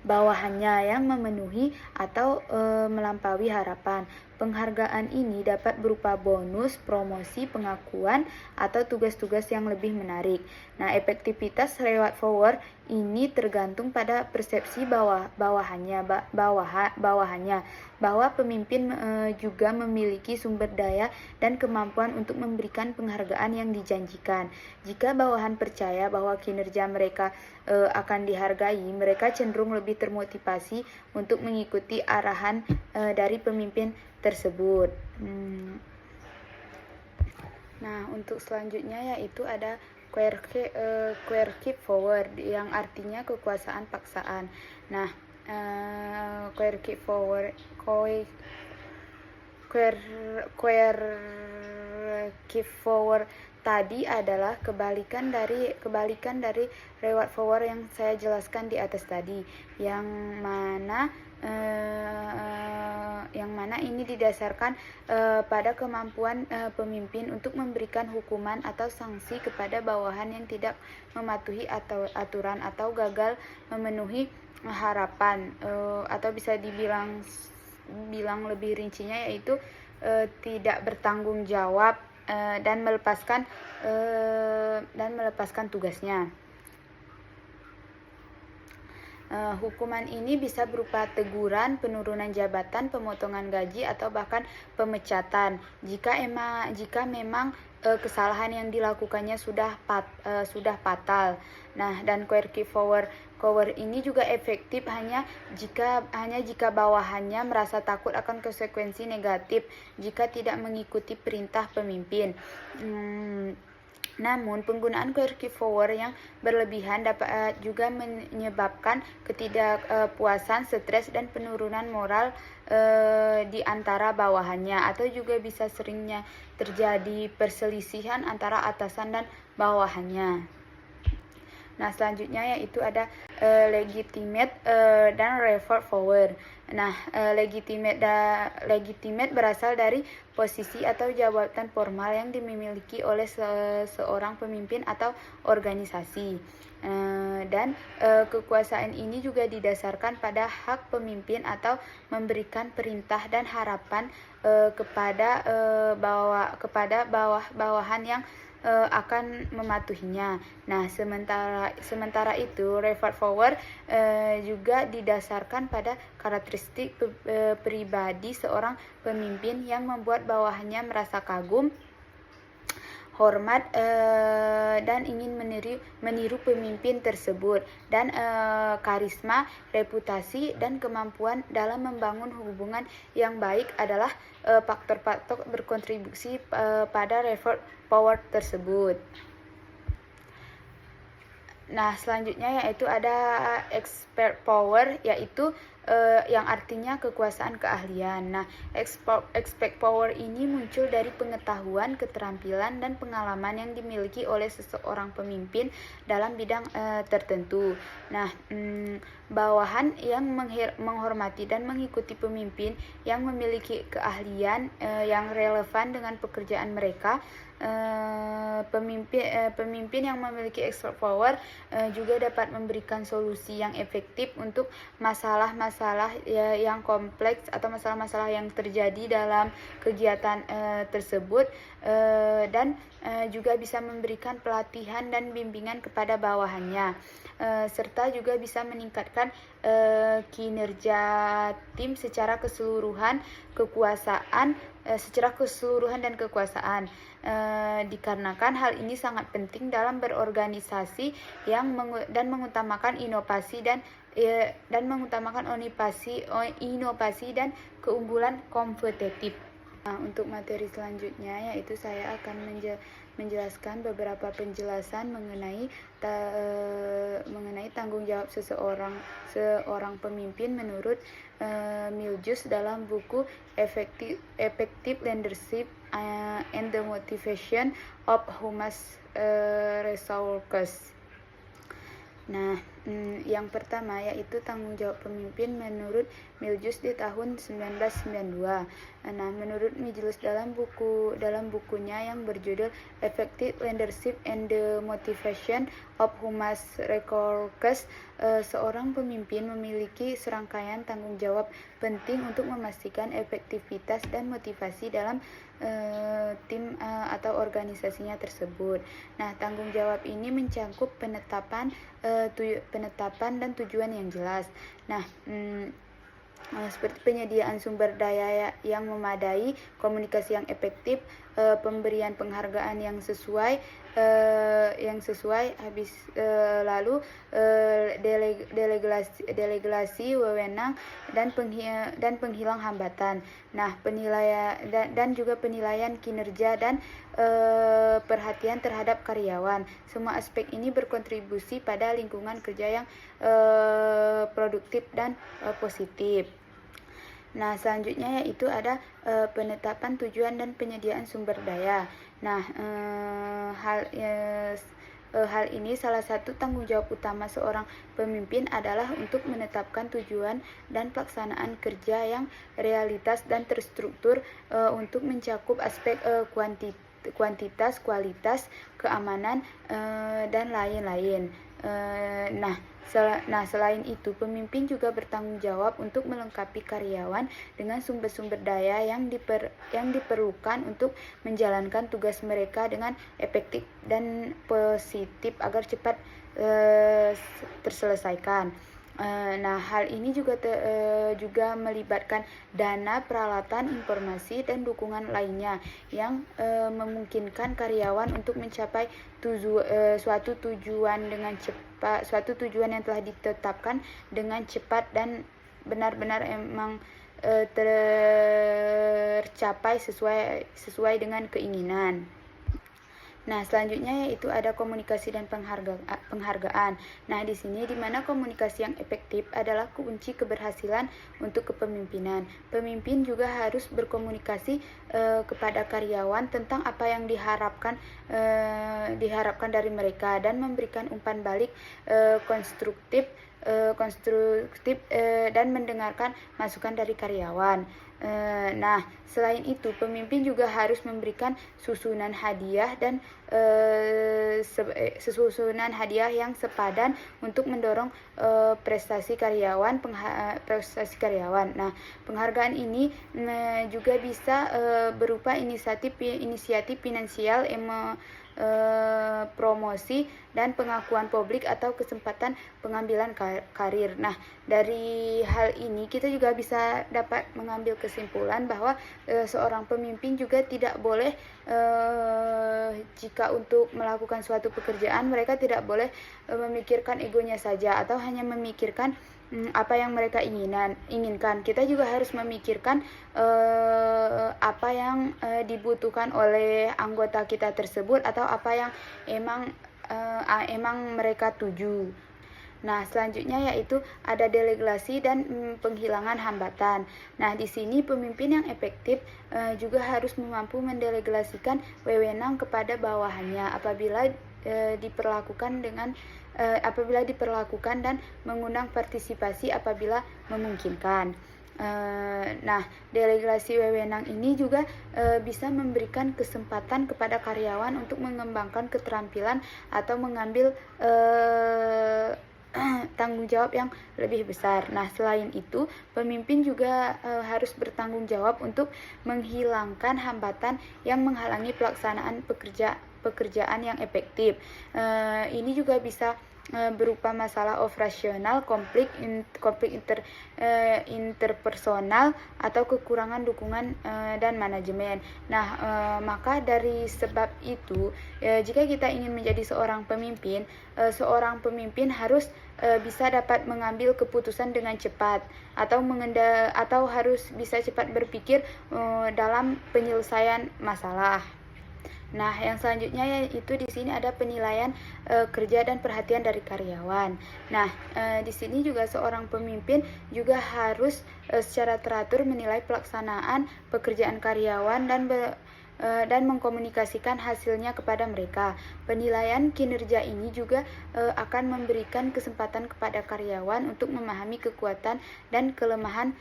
bawahannya yang memenuhi atau melampaui harapan. Penghargaan ini dapat berupa bonus, promosi, pengakuan, atau tugas-tugas yang lebih menarik. Nah, efektivitas reward power ini tergantung pada persepsi bawahannya bahwa pemimpin juga memiliki sumber daya dan kemampuan untuk memberikan penghargaan yang dijanjikan. Jika bawahan percaya bahwa kinerja mereka akan dihargai, mereka cenderung lebih termotivasi untuk mengikuti arahan dari pemimpin tersebut. Nah, untuk selanjutnya yaitu ada Quercus power yang artinya kekuasaan paksaan. Nah, Quercus power tadi adalah kebalikan dari reward power yang saya jelaskan di atas tadi, yang mana ini didasarkan pada kemampuan pemimpin untuk memberikan hukuman atau sanksi kepada bawahan yang tidak mematuhi aturan atau gagal memenuhi harapan, atau bisa dibilang lebih rincinya yaitu tidak bertanggung jawab dan melepaskan tugasnya. Hukuman ini bisa berupa teguran, penurunan jabatan, pemotongan gaji, atau bahkan pemecatan jika memang kesalahan yang dilakukannya sudah fatal. Nah, dan Quercus power ini juga efektif hanya jika bawahannya merasa takut akan konsekuensi negatif jika tidak mengikuti perintah pemimpin. Namun, penggunaan Quercus power yang berlebihan dapat juga menyebabkan ketidakpuasan, stres, dan penurunan moral di antara bawahannya, atau juga bisa seringnya terjadi perselisihan antara atasan dan bawahannya. Nah, selanjutnya yaitu ada legitimate dan reward power. Nah, legitimate berasal dari posisi atau jabatan formal yang dimiliki oleh seorang pemimpin atau organisasi. Dan kekuasaan ini juga didasarkan pada hak pemimpin atau memberikan perintah dan harapan kepada bawahan yang akan mematuhinya. Nah, sementara itu reward power juga didasarkan pada karakteristik pribadi seorang pemimpin yang membuat bawahannya merasa kagum, hormat, dan ingin meniru pemimpin tersebut. Dan karisma, reputasi, dan kemampuan dalam membangun hubungan yang baik adalah faktor-faktor berkontribusi pada reward power tersebut. Nah, selanjutnya yaitu ada expert power, yaitu yang artinya kekuasaan keahlian. Nah, expert power ini muncul dari pengetahuan, keterampilan, dan pengalaman yang dimiliki oleh seseorang pemimpin dalam bidang tertentu. Nah, bawahan yang menghormati dan mengikuti pemimpin yang memiliki keahlian yang relevan dengan pekerjaan mereka. Pemimpin yang memiliki expert power juga dapat memberikan solusi yang efektif untuk masalah-masalah yang kompleks atau masalah-masalah yang terjadi dalam kegiatan tersebut, dan juga bisa memberikan pelatihan dan bimbingan kepada bawahannya, serta juga bisa meningkatkan kinerja tim secara keseluruhan dan kekuasaan. Dikarenakan hal ini sangat penting dalam berorganisasi dan mengutamakan inovasi dan keunggulan kompetitif. Nah, untuk materi selanjutnya yaitu saya akan menjelaskan beberapa penjelasan mengenai tanggung jawab seorang pemimpin menurut Miljus dalam buku Effective Leadership and the Motivation of Human Resources. Nah, yang pertama yaitu tanggung jawab pemimpin menurut Miljus di tahun 1992. Nah, menurut Miljus dalam bukunya yang berjudul Effective Leadership and the Motivation of Human Resources, seorang pemimpin memiliki serangkaian tanggung jawab penting untuk memastikan efektivitas dan motivasi dalam tim atau organisasinya tersebut. Nah, tanggung jawab ini mencakup penetapan dan tujuan yang jelas. Nah, seperti penyediaan sumber daya yang memadai, komunikasi yang efektif, pemberian penghargaan yang sesuai, lalu delegasi wewenang dan penghilang hambatan. Nah, penilaian dan juga penilaian kinerja dan perhatian terhadap karyawan. Semua aspek ini berkontribusi pada lingkungan kerja yang produktif dan positif. Nah, selanjutnya yaitu ada penetapan tujuan dan penyediaan sumber daya. Nah, hal ini salah satu tanggung jawab utama seorang pemimpin adalah untuk menetapkan tujuan dan pelaksanaan kerja yang realitas dan terstruktur untuk mencakup aspek kuantitas, kualitas, keamanan, dan lain-lain. Selain itu, pemimpin juga bertanggung jawab untuk melengkapi karyawan dengan sumber-sumber daya yang diperlukan untuk menjalankan tugas mereka dengan efektif dan positif agar cepat terselesaikan. Hal ini juga melibatkan dana, peralatan, informasi, dan dukungan lainnya yang memungkinkan karyawan untuk mencapai suatu tujuan yang telah ditetapkan dengan cepat dan benar-benar tercapai sesuai dengan keinginan. Nah, selanjutnya yaitu ada komunikasi dan penghargaan. Nah, di sini di mana komunikasi yang efektif adalah kunci keberhasilan untuk kepemimpinan. Pemimpin juga harus berkomunikasi kepada karyawan tentang apa yang diharapkan dari mereka dan memberikan umpan balik konstruktif dan mendengarkan masukan dari karyawan. Selain itu, pemimpin juga harus memberikan susunan hadiah yang sepadan untuk mendorong prestasi karyawan. Nah, penghargaan ini juga bisa berupa inisiatif finansial, promosi dan pengakuan publik atau kesempatan pengambilan karir. Nah, dari hal ini kita juga bisa dapat mengambil kesimpulan bahwa seorang pemimpin juga tidak boleh jika untuk melakukan suatu pekerjaan mereka tidak boleh memikirkan egonya saja atau hanya memikirkan apa yang mereka inginkan. Kita juga harus memikirkan apa yang dibutuhkan oleh anggota kita tersebut atau apa yang emang mereka tuju. Nah, selanjutnya yaitu ada delegasi dan penghilangan hambatan. Nah, di sini pemimpin yang efektif juga harus mampu mendelegasikan wewenang kepada bawahannya apabila diperlakukan dan mengundang partisipasi apabila memungkinkan. Delegasi wewenang ini juga bisa memberikan kesempatan kepada karyawan untuk mengembangkan keterampilan atau mengambil tanggung jawab yang lebih besar. Nah, selain itu, pemimpin juga harus bertanggung jawab untuk menghilangkan hambatan yang menghalangi pelaksanaan pekerjaan yang efektif. Ini juga bisa berupa masalah operasional, konflik interpersonal atau kekurangan dukungan dan manajemen. Nah, maka dari sebab itu, jika kita ingin menjadi seorang pemimpin harus bisa dapat mengambil keputusan dengan cepat atau harus bisa cepat berpikir dalam penyelesaian masalah. Nah, yang selanjutnya yaitu di sini ada penilaian kerja dan perhatian dari karyawan. Nah, di sini juga seorang pemimpin juga harus secara teratur menilai pelaksanaan pekerjaan karyawan dan mengkomunikasikan hasilnya kepada mereka. Penilaian kinerja ini juga akan memberikan kesempatan kepada karyawan untuk memahami kekuatan dan kelemahan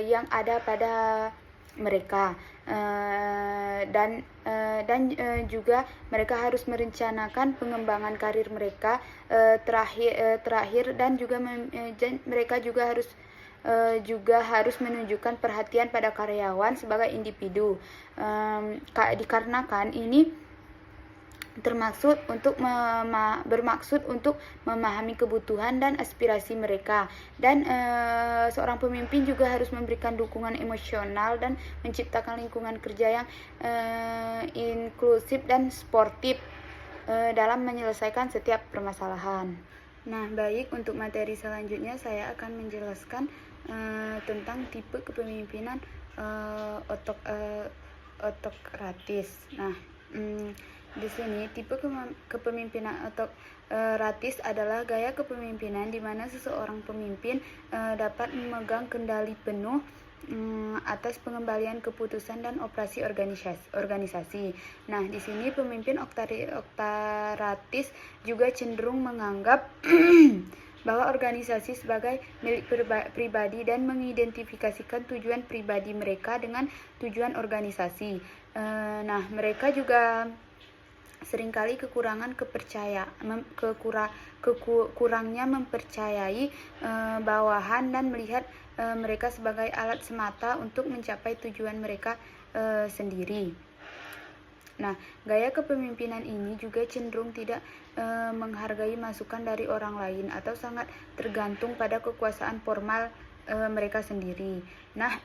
yang ada pada mereka. Juga mereka harus merencanakan pengembangan karir mereka terakhir dan juga mereka juga harus menunjukkan perhatian pada karyawan sebagai individu. Dikarenakan ini bermaksud untuk memahami kebutuhan dan aspirasi mereka. Dan seorang pemimpin juga harus memberikan dukungan emosional dan menciptakan lingkungan kerja yang inklusif dan sportif dalam menyelesaikan setiap permasalahan. Nah, baik, untuk materi selanjutnya saya akan menjelaskan tentang tipe kepemimpinan otokratis. Nah, di sini tipe kepemimpinan otokratis adalah gaya kepemimpinan di mana seseorang pemimpin dapat memegang kendali penuh atas pengembalian keputusan dan operasi organisasi. Nah, di sini pemimpin otokratis juga cenderung menganggap bahwa organisasi sebagai milik pribadi dan mengidentifikasikan tujuan pribadi mereka dengan tujuan organisasi. Nah, mereka juga seringkali kurangnya mempercayai bawahan dan melihat mereka sebagai alat semata untuk mencapai tujuan mereka sendiri. Nah, gaya kepemimpinan ini juga cenderung tidak menghargai masukan dari orang lain atau sangat tergantung pada kekuasaan formal mereka sendiri. Nah,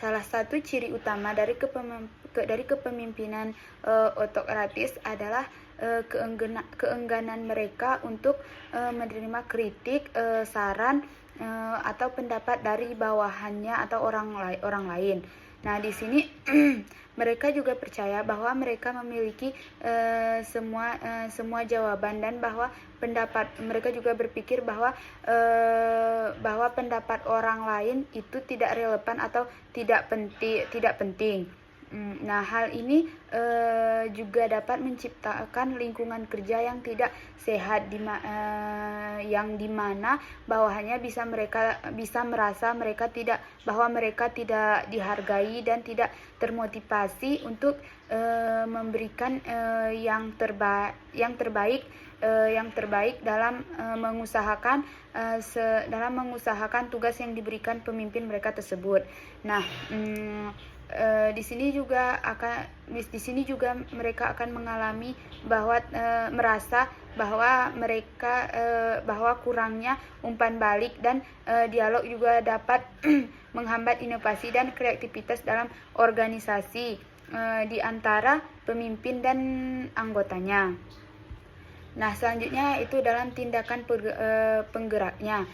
salah satu ciri utama dari kepemimpinan otokratis adalah keengganan mereka untuk menerima kritik, saran, atau pendapat dari bawahannya atau orang lain. Nah, di sini mereka juga percaya bahwa mereka memiliki semua jawaban dan bahwa mereka juga berpikir bahwa pendapat orang lain itu tidak relevan atau tidak penting. Nah, hal ini juga dapat menciptakan lingkungan kerja yang tidak sehat yang dimana bawahannya bisa merasa bahwa mereka tidak dihargai dan tidak termotivasi untuk memberikan yang terbaik dalam mengusahakan tugas yang diberikan pemimpin mereka tersebut. Nah, di sini juga mereka akan mengalami merasa bahwa kurangnya umpan balik dan dialog juga dapat menghambat inovasi dan kreativitas dalam organisasi di antara pemimpin dan anggotanya. Nah, selanjutnya itu dalam tindakan penggeraknya.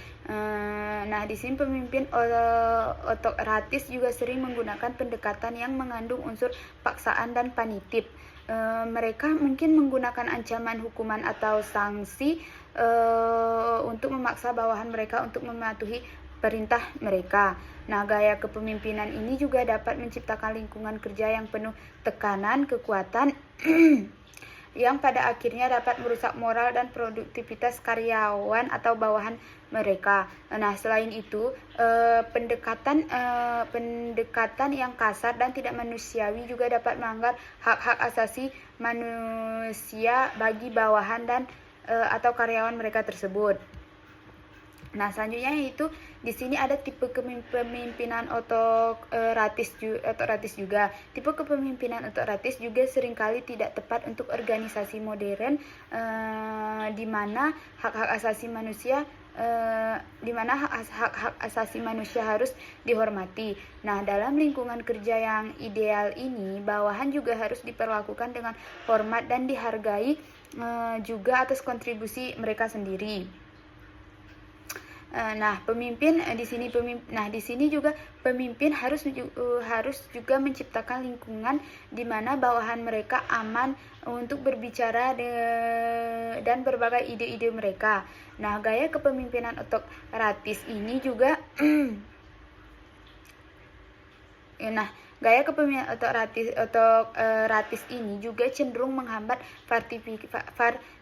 Nah, di sini pemimpin otokratis juga sering menggunakan pendekatan yang mengandung unsur paksaan dan panitip. Mereka mungkin menggunakan ancaman hukuman atau sanksi untuk memaksa bawahan mereka untuk mematuhi perintah mereka. Nah, gaya kepemimpinan ini juga dapat menciptakan lingkungan kerja yang penuh tekanan, kekuatan, yang pada akhirnya dapat merusak moral dan produktivitas karyawan atau bawahan mereka. Nah, selain itu, pendekatan yang kasar dan tidak manusiawi juga dapat melanggar hak-hak asasi manusia bagi bawahan dan atau karyawan mereka tersebut. Nah, selanjutnya itu di sini ada tipe kepemimpinan otokratis juga. Tipe kepemimpinan otokratis juga seringkali tidak tepat untuk organisasi modern di mana hak-hak asasi manusia harus dihormati. Nah, dalam lingkungan kerja yang ideal ini, bawahan juga harus diperlakukan dengan hormat dan dihargai juga atas kontribusi mereka sendiri. Nah, di sini juga pemimpin harus juga menciptakan lingkungan di mana bawahan mereka aman untuk berbicara dan berbagai ide-ide mereka. Nah, gaya kepemimpinan otokratis ini juga gaya kepemimpinan otokratis ini juga cenderung menghambat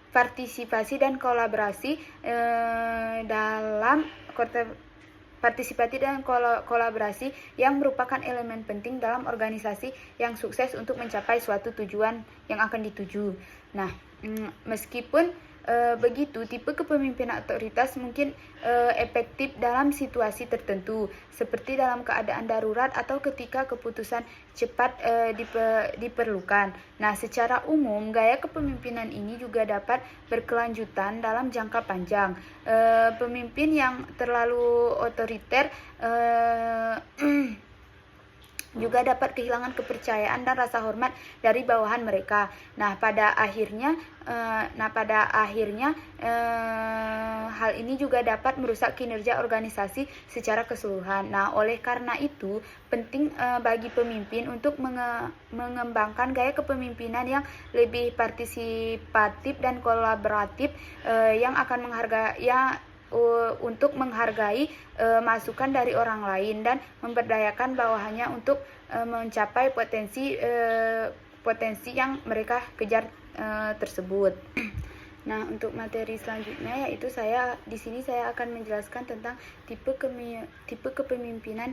partisipasi dan kolaborasi yang merupakan elemen penting dalam organisasi yang sukses untuk mencapai suatu tujuan yang akan dituju. Nah, meskipun Begitu, tipe kepemimpinan otoritas mungkin efektif dalam situasi tertentu, seperti dalam keadaan darurat atau ketika keputusan cepat diperlukan. Nah, secara umum, gaya kepemimpinan ini juga dapat berkelanjutan dalam jangka panjang. Pemimpin yang terlalu otoriter juga dapat kehilangan kepercayaan dan rasa hormat dari bawahan mereka. Nah, pada akhirnya hal ini juga dapat merusak kinerja organisasi secara keseluruhan. Nah, oleh karena itu penting bagi pemimpin untuk mengembangkan gaya kepemimpinan yang lebih partisipatif dan kolaboratif, yang akan untuk menghargai masukan dari orang lain dan memberdayakan bawahannya untuk mencapai potensi yang mereka kejar tersebut. Nah, untuk materi selanjutnya yaitu di sini saya akan menjelaskan tentang tipe kepemimpinan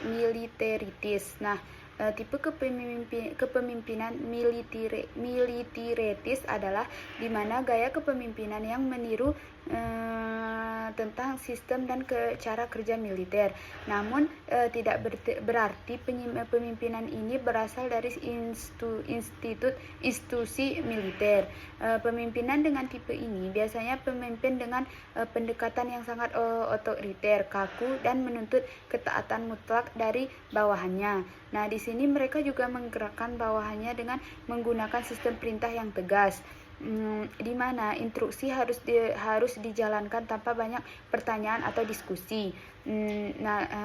militaritis. Nah, tipe kepemimpinan militaritis adalah di mana gaya kepemimpinan yang meniru tentang sistem dan cara kerja militer. Namun tidak berarti pemimpinan ini berasal dari institusi militer. Pemimpinan dengan tipe ini biasanya pemimpin dengan pendekatan yang sangat otoriter, kaku, dan menuntut ketaatan mutlak dari bawahannya. Nah, di sini mereka juga menggerakkan bawahannya dengan menggunakan sistem perintah yang tegas, di mana instruksi harus dijalankan tanpa banyak pertanyaan atau diskusi.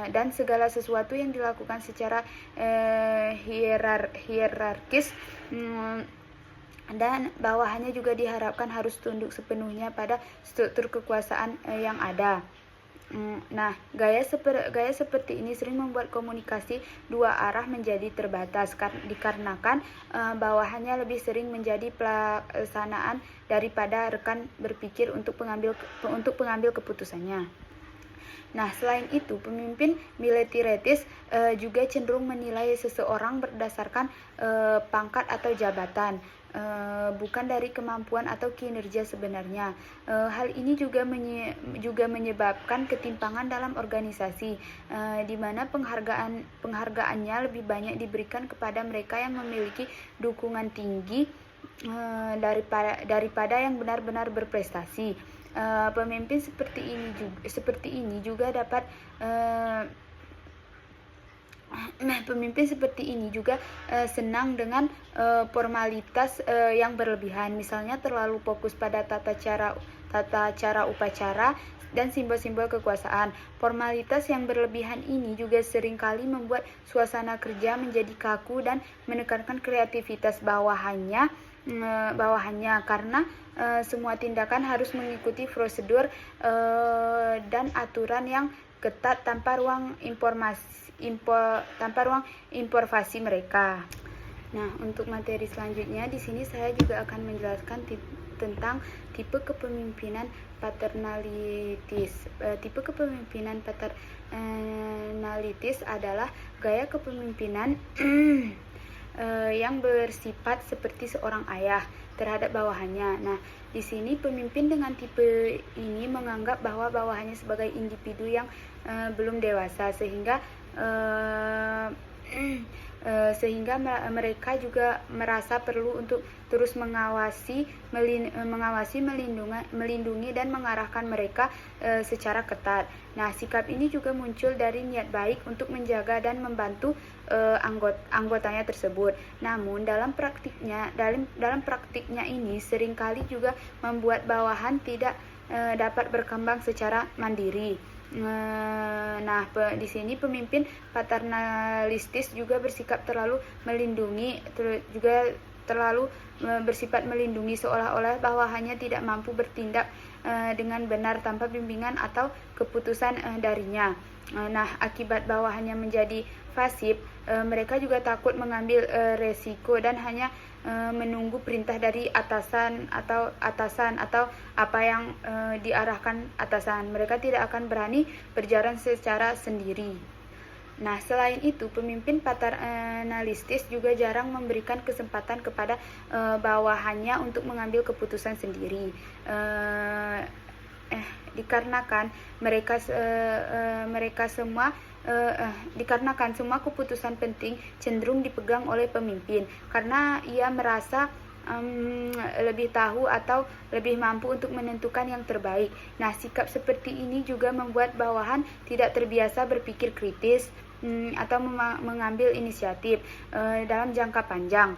Dan segala sesuatu yang dilakukan secara hierarkis, dan bawahannya juga diharapkan harus tunduk sepenuhnya pada struktur kekuasaan yang ada. Nah, gaya seperti ini sering membuat komunikasi dua arah menjadi terbatas dikarenakan bawahannya lebih sering menjadi pelaksanaan daripada rekan berpikir untuk pengambil keputusannya. Nah, selain itu, pemimpin militaritis juga cenderung menilai seseorang berdasarkan pangkat atau jabatan, bukan dari kemampuan atau kinerja sebenarnya. Hal ini juga menyebabkan ketimpangan dalam organisasi, di mana penghargaannya lebih banyak diberikan kepada mereka yang memiliki dukungan tinggi daripada yang benar-benar berprestasi. Pemimpin seperti ini juga senang dengan formalitas yang berlebihan, misalnya terlalu fokus pada tata cara upacara dan simbol-simbol kekuasaan. Formalitas yang berlebihan ini juga seringkali membuat suasana kerja menjadi kaku dan menekankan kreativitas bawahannya karena semua tindakan harus mengikuti prosedur dan aturan yang ketat tanpa ruang informasi mereka. Nah, untuk materi selanjutnya di sini saya juga akan menjelaskan tentang tipe kepemimpinan paternalitis. Tipe kepemimpinan paternalitis adalah gaya kepemimpinan yang bersifat seperti seorang ayah terhadap bawahannya. Nah, di sini pemimpin dengan tipe ini menganggap bahwa bawahannya sebagai individu yang belum dewasa, sehingga mereka juga merasa perlu untuk terus mengawasi, melindungi dan mengarahkan mereka secara ketat. Nah, sikap ini juga muncul dari niat baik untuk menjaga dan membantu anggotanya tersebut. Namun dalam praktiknya ini seringkali juga membuat bawahan tidak dapat berkembang secara mandiri. Nah, di sini pemimpin paternalistis juga bersifat bersifat melindungi, seolah-olah bawahannya tidak mampu bertindak dengan benar tanpa bimbingan atau keputusan darinya. Nah, akibat bawahannya menjadi pasif, mereka juga takut mengambil resiko dan hanya menunggu perintah dari atasan atau apa yang diarahkan atasan. Mereka tidak akan berani berjalan secara sendiri. Nah, selain itu, pemimpin paternalistis juga jarang memberikan kesempatan kepada bawahannya untuk mengambil keputusan sendiri. Dikarenakan dikarenakan semua keputusan penting cenderung dipegang oleh pemimpin karena ia merasa lebih tahu atau lebih mampu untuk menentukan yang terbaik. Nah, sikap seperti ini juga membuat bawahan tidak terbiasa berpikir kritis atau mengambil inisiatif dalam jangka panjang.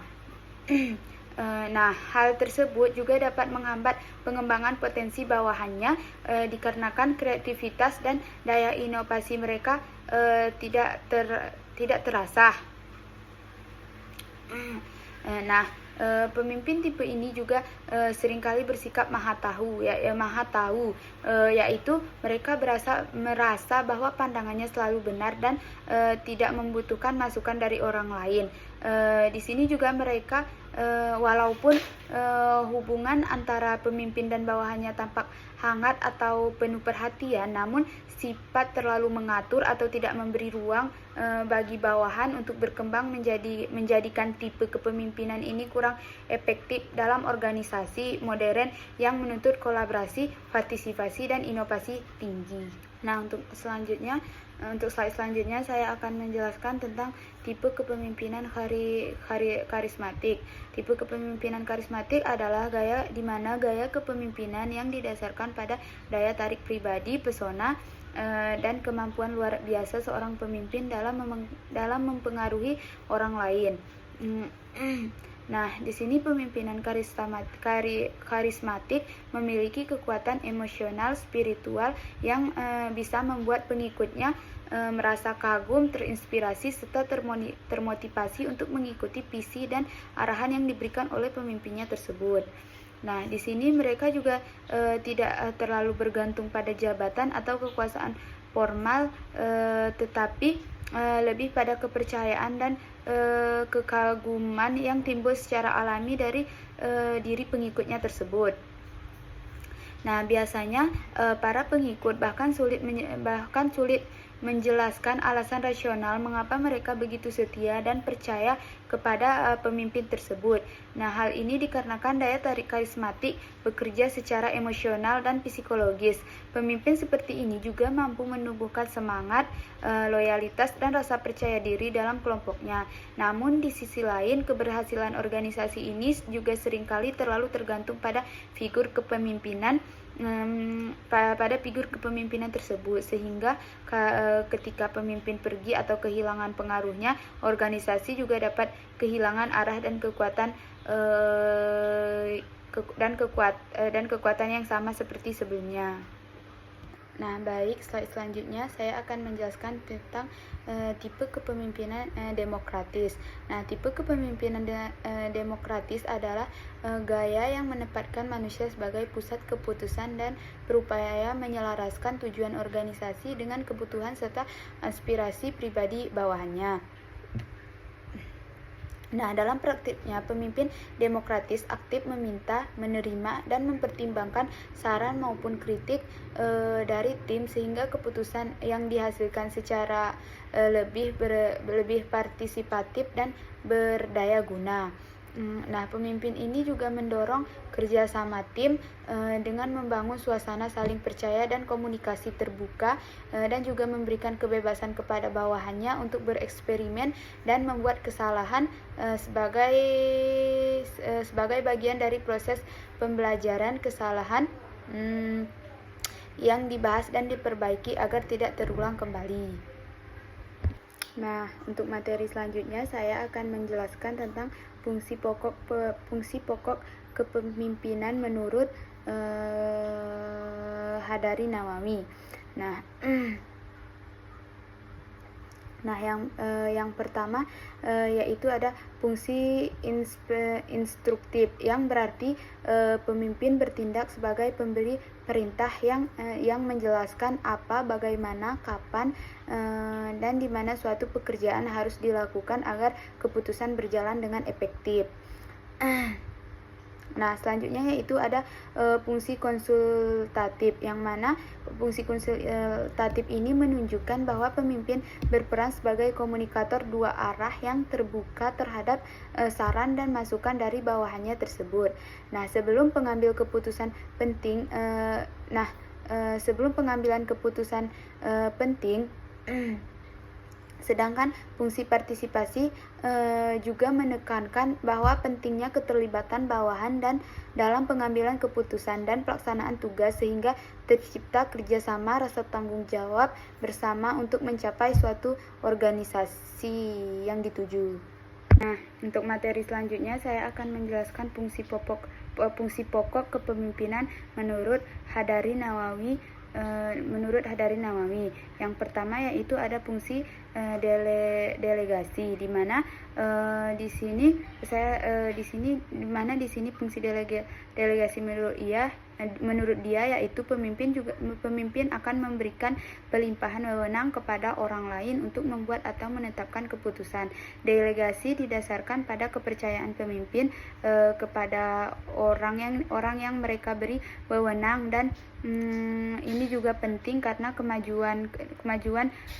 Nah, hal tersebut juga dapat menghambat pengembangan potensi bawahannya dikarenakan kreativitas dan daya inovasi mereka tidak terasah. Pemimpin tipe ini juga seringkali bersikap maha tahu, yaitu mereka merasa bahwa pandangannya selalu benar dan tidak membutuhkan masukan dari orang lain. Di sini juga mereka walaupun hubungan antara pemimpin dan bawahannya tampak hangat atau penuh perhatian, namun sifat terlalu mengatur atau tidak memberi ruang bagi bawahan untuk berkembang menjadikan tipe kepemimpinan ini kurang efektif dalam organisasi modern yang menuntut kolaborasi, partisipasi, dan inovasi tinggi. Nah, untuk slide selanjutnya saya akan menjelaskan tentang tipe kepemimpinan karismatik. Tipe kepemimpinan karismatik adalah gaya di mana gaya kepemimpinan yang didasarkan pada daya tarik pribadi, pesona, dan kemampuan luar biasa seorang pemimpin dalam mempengaruhi orang lain. Nah, di sini pemimpinan karismatik memiliki kekuatan emosional spiritual yang bisa membuat pengikutnya merasa kagum, terinspirasi, serta termotivasi untuk mengikuti visi dan arahan yang diberikan oleh pemimpinnya tersebut. Nah, di sini mereka juga tidak terlalu bergantung pada jabatan atau kekuasaan formal, tetapi lebih pada kepercayaan dan kekaguman yang timbul secara alami dari diri pengikutnya tersebut. Nah, biasanya para pengikut bahkan sulit menjelaskan alasan rasional mengapa mereka begitu setia dan percaya kepada pemimpin tersebut. Nah, hal ini dikarenakan daya tarik karismatik bekerja secara emosional dan psikologis. Pemimpin seperti ini juga mampu menumbuhkan semangat, loyalitas, dan rasa percaya diri dalam kelompoknya. Namun di sisi lain, keberhasilan organisasi ini juga seringkali terlalu tergantung pada figur kepemimpinan tersebut, sehingga ketika pemimpin pergi atau kehilangan pengaruhnya, organisasi juga dapat kehilangan arah dan kekuatan yang sama seperti sebelumnya. Nah, baik, slide selanjutnya saya akan menjelaskan tentang tipe kepemimpinan demokratis. Nah, tipe kepemimpinan demokratis adalah gaya yang menempatkan manusia sebagai pusat keputusan dan berupaya menyelaraskan tujuan organisasi dengan kebutuhan serta aspirasi pribadi bawahannya. Nah, dalam praktiknya, pemimpin demokratis aktif meminta, menerima, dan mempertimbangkan saran maupun kritik dari tim sehingga keputusan yang dihasilkan secara lebih partisipatif dan berdaya guna. Nah, pemimpin ini juga mendorong kerjasama tim dengan membangun suasana saling percaya dan komunikasi terbuka, dan juga memberikan kebebasan kepada bawahannya untuk bereksperimen dan membuat kesalahan sebagai bagian dari proses pembelajaran kesalahan yang dibahas dan diperbaiki agar tidak terulang kembali. Nah, untuk materi selanjutnya saya akan menjelaskan tentang fungsi pokok kepemimpinan menurut Hadari Nawawi. Nah, yang pertama yaitu ada fungsi instruktif, yang berarti pemimpin bertindak sebagai pemberi perintah yang menjelaskan apa, bagaimana, kapan, dan di mana suatu pekerjaan harus dilakukan agar keputusan berjalan dengan efektif. Nah, selanjutnya yaitu ada fungsi konsultatif, yang mana fungsi konsultatif ini menunjukkan bahwa pemimpin berperan sebagai komunikator dua arah yang terbuka terhadap saran dan masukan dari bawahannya tersebut. Nah, sebelum pengambilan keputusan penting, sedangkan fungsi partisipasi juga menekankan bahwa pentingnya keterlibatan bawahan dan dalam pengambilan keputusan dan pelaksanaan tugas, sehingga tercipta kerjasama, rasa tanggung jawab bersama untuk mencapai suatu organisasi yang dituju. Nah, untuk materi selanjutnya saya akan menjelaskan fungsi pokok kepemimpinan menurut Hadari Nawawi. Yang pertama yaitu ada fungsi delegasi, di mana di sini fungsi delegasi menurut dia yaitu pemimpin akan memberikan pelimpahan wewenang kepada orang lain untuk membuat atau menetapkan keputusan. Delegasi didasarkan pada kepercayaan pemimpin kepada orang yang mereka beri wewenang, dan ini juga penting karena kemajuan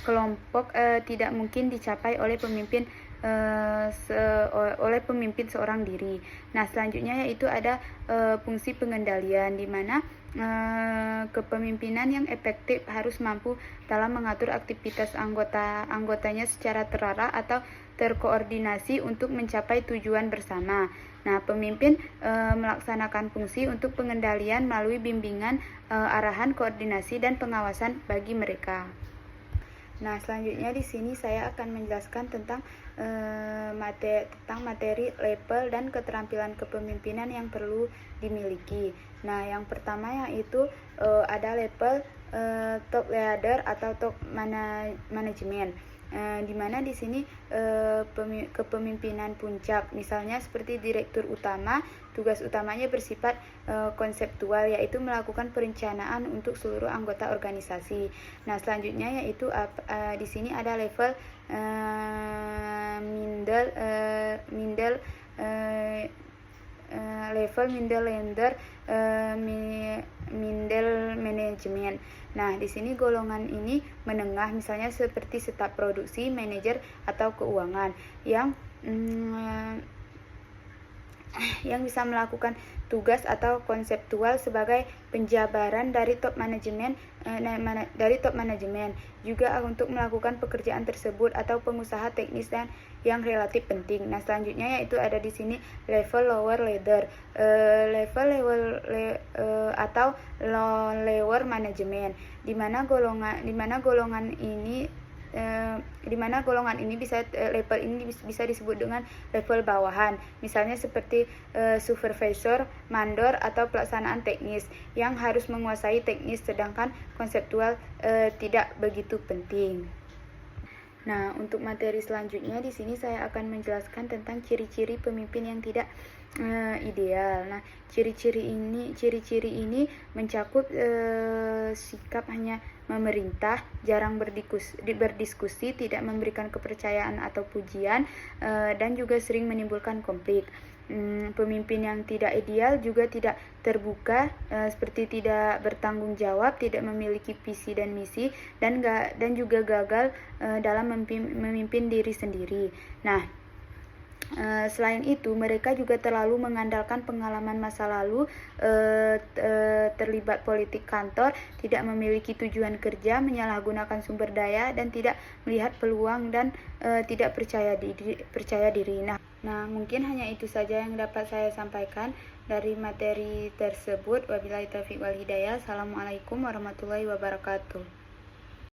kelompok tidak mungkin dicapai oleh pemimpin seorang diri. Nah, selanjutnya yaitu ada fungsi pengendalian, di mana kepemimpinan yang efektif harus mampu dalam mengatur aktivitas anggotanya secara terarah atau terkoordinasi untuk mencapai tujuan bersama. Nah, pemimpin melaksanakan fungsi untuk pengendalian melalui bimbingan, arahan, koordinasi, dan pengawasan bagi mereka. Nah, selanjutnya di sini saya akan menjelaskan tentang materi level dan keterampilan kepemimpinan yang perlu dimiliki. Nah, yang pertama yaitu ada level top leader atau top manajemen. Di mana di sini kepemimpinan puncak, misalnya seperti direktur utama, tugas utamanya bersifat konseptual, yaitu melakukan perencanaan untuk seluruh anggota organisasi. Nah, selanjutnya yaitu di sini ada level middle management. Nah, di sini golongan ini menengah, misalnya seperti staf produksi, manajer, atau keuangan yang bisa melakukan tugas atau konseptual sebagai penjabaran dari top manajemen, juga untuk melakukan pekerjaan tersebut atau pengusaha teknis dan yang relatif penting. Nah, selanjutnya yaitu ada di sini level lower leader, atau lower management, di mana golongan ini level ini bisa disebut dengan level bawahan, misalnya seperti supervisor, mandor, atau pelaksanaan teknis yang harus menguasai teknis, sedangkan konseptual tidak begitu penting. Nah, untuk materi selanjutnya di sini saya akan menjelaskan tentang ciri-ciri pemimpin yang tidak ideal. Nah, ciri-ciri ini mencakup sikap hanya memerintah, jarang berdiskusi, tidak memberikan kepercayaan atau pujian, dan juga sering menimbulkan konflik. Pemimpin yang tidak ideal juga tidak terbuka, seperti tidak bertanggung jawab, tidak memiliki visi dan misi, dan juga gagal dalam memimpin diri sendiri. Nah, selain itu, mereka juga terlalu mengandalkan pengalaman masa lalu, terlibat politik kantor, tidak memiliki tujuan kerja, menyalahgunakan sumber daya, dan tidak melihat peluang, dan tidak percaya diri. Nah, mungkin hanya itu saja yang dapat saya sampaikan dari materi tersebut. Wabillahi taufiq wal hidayah. Assalamualaikum warahmatullahi wabarakatuh.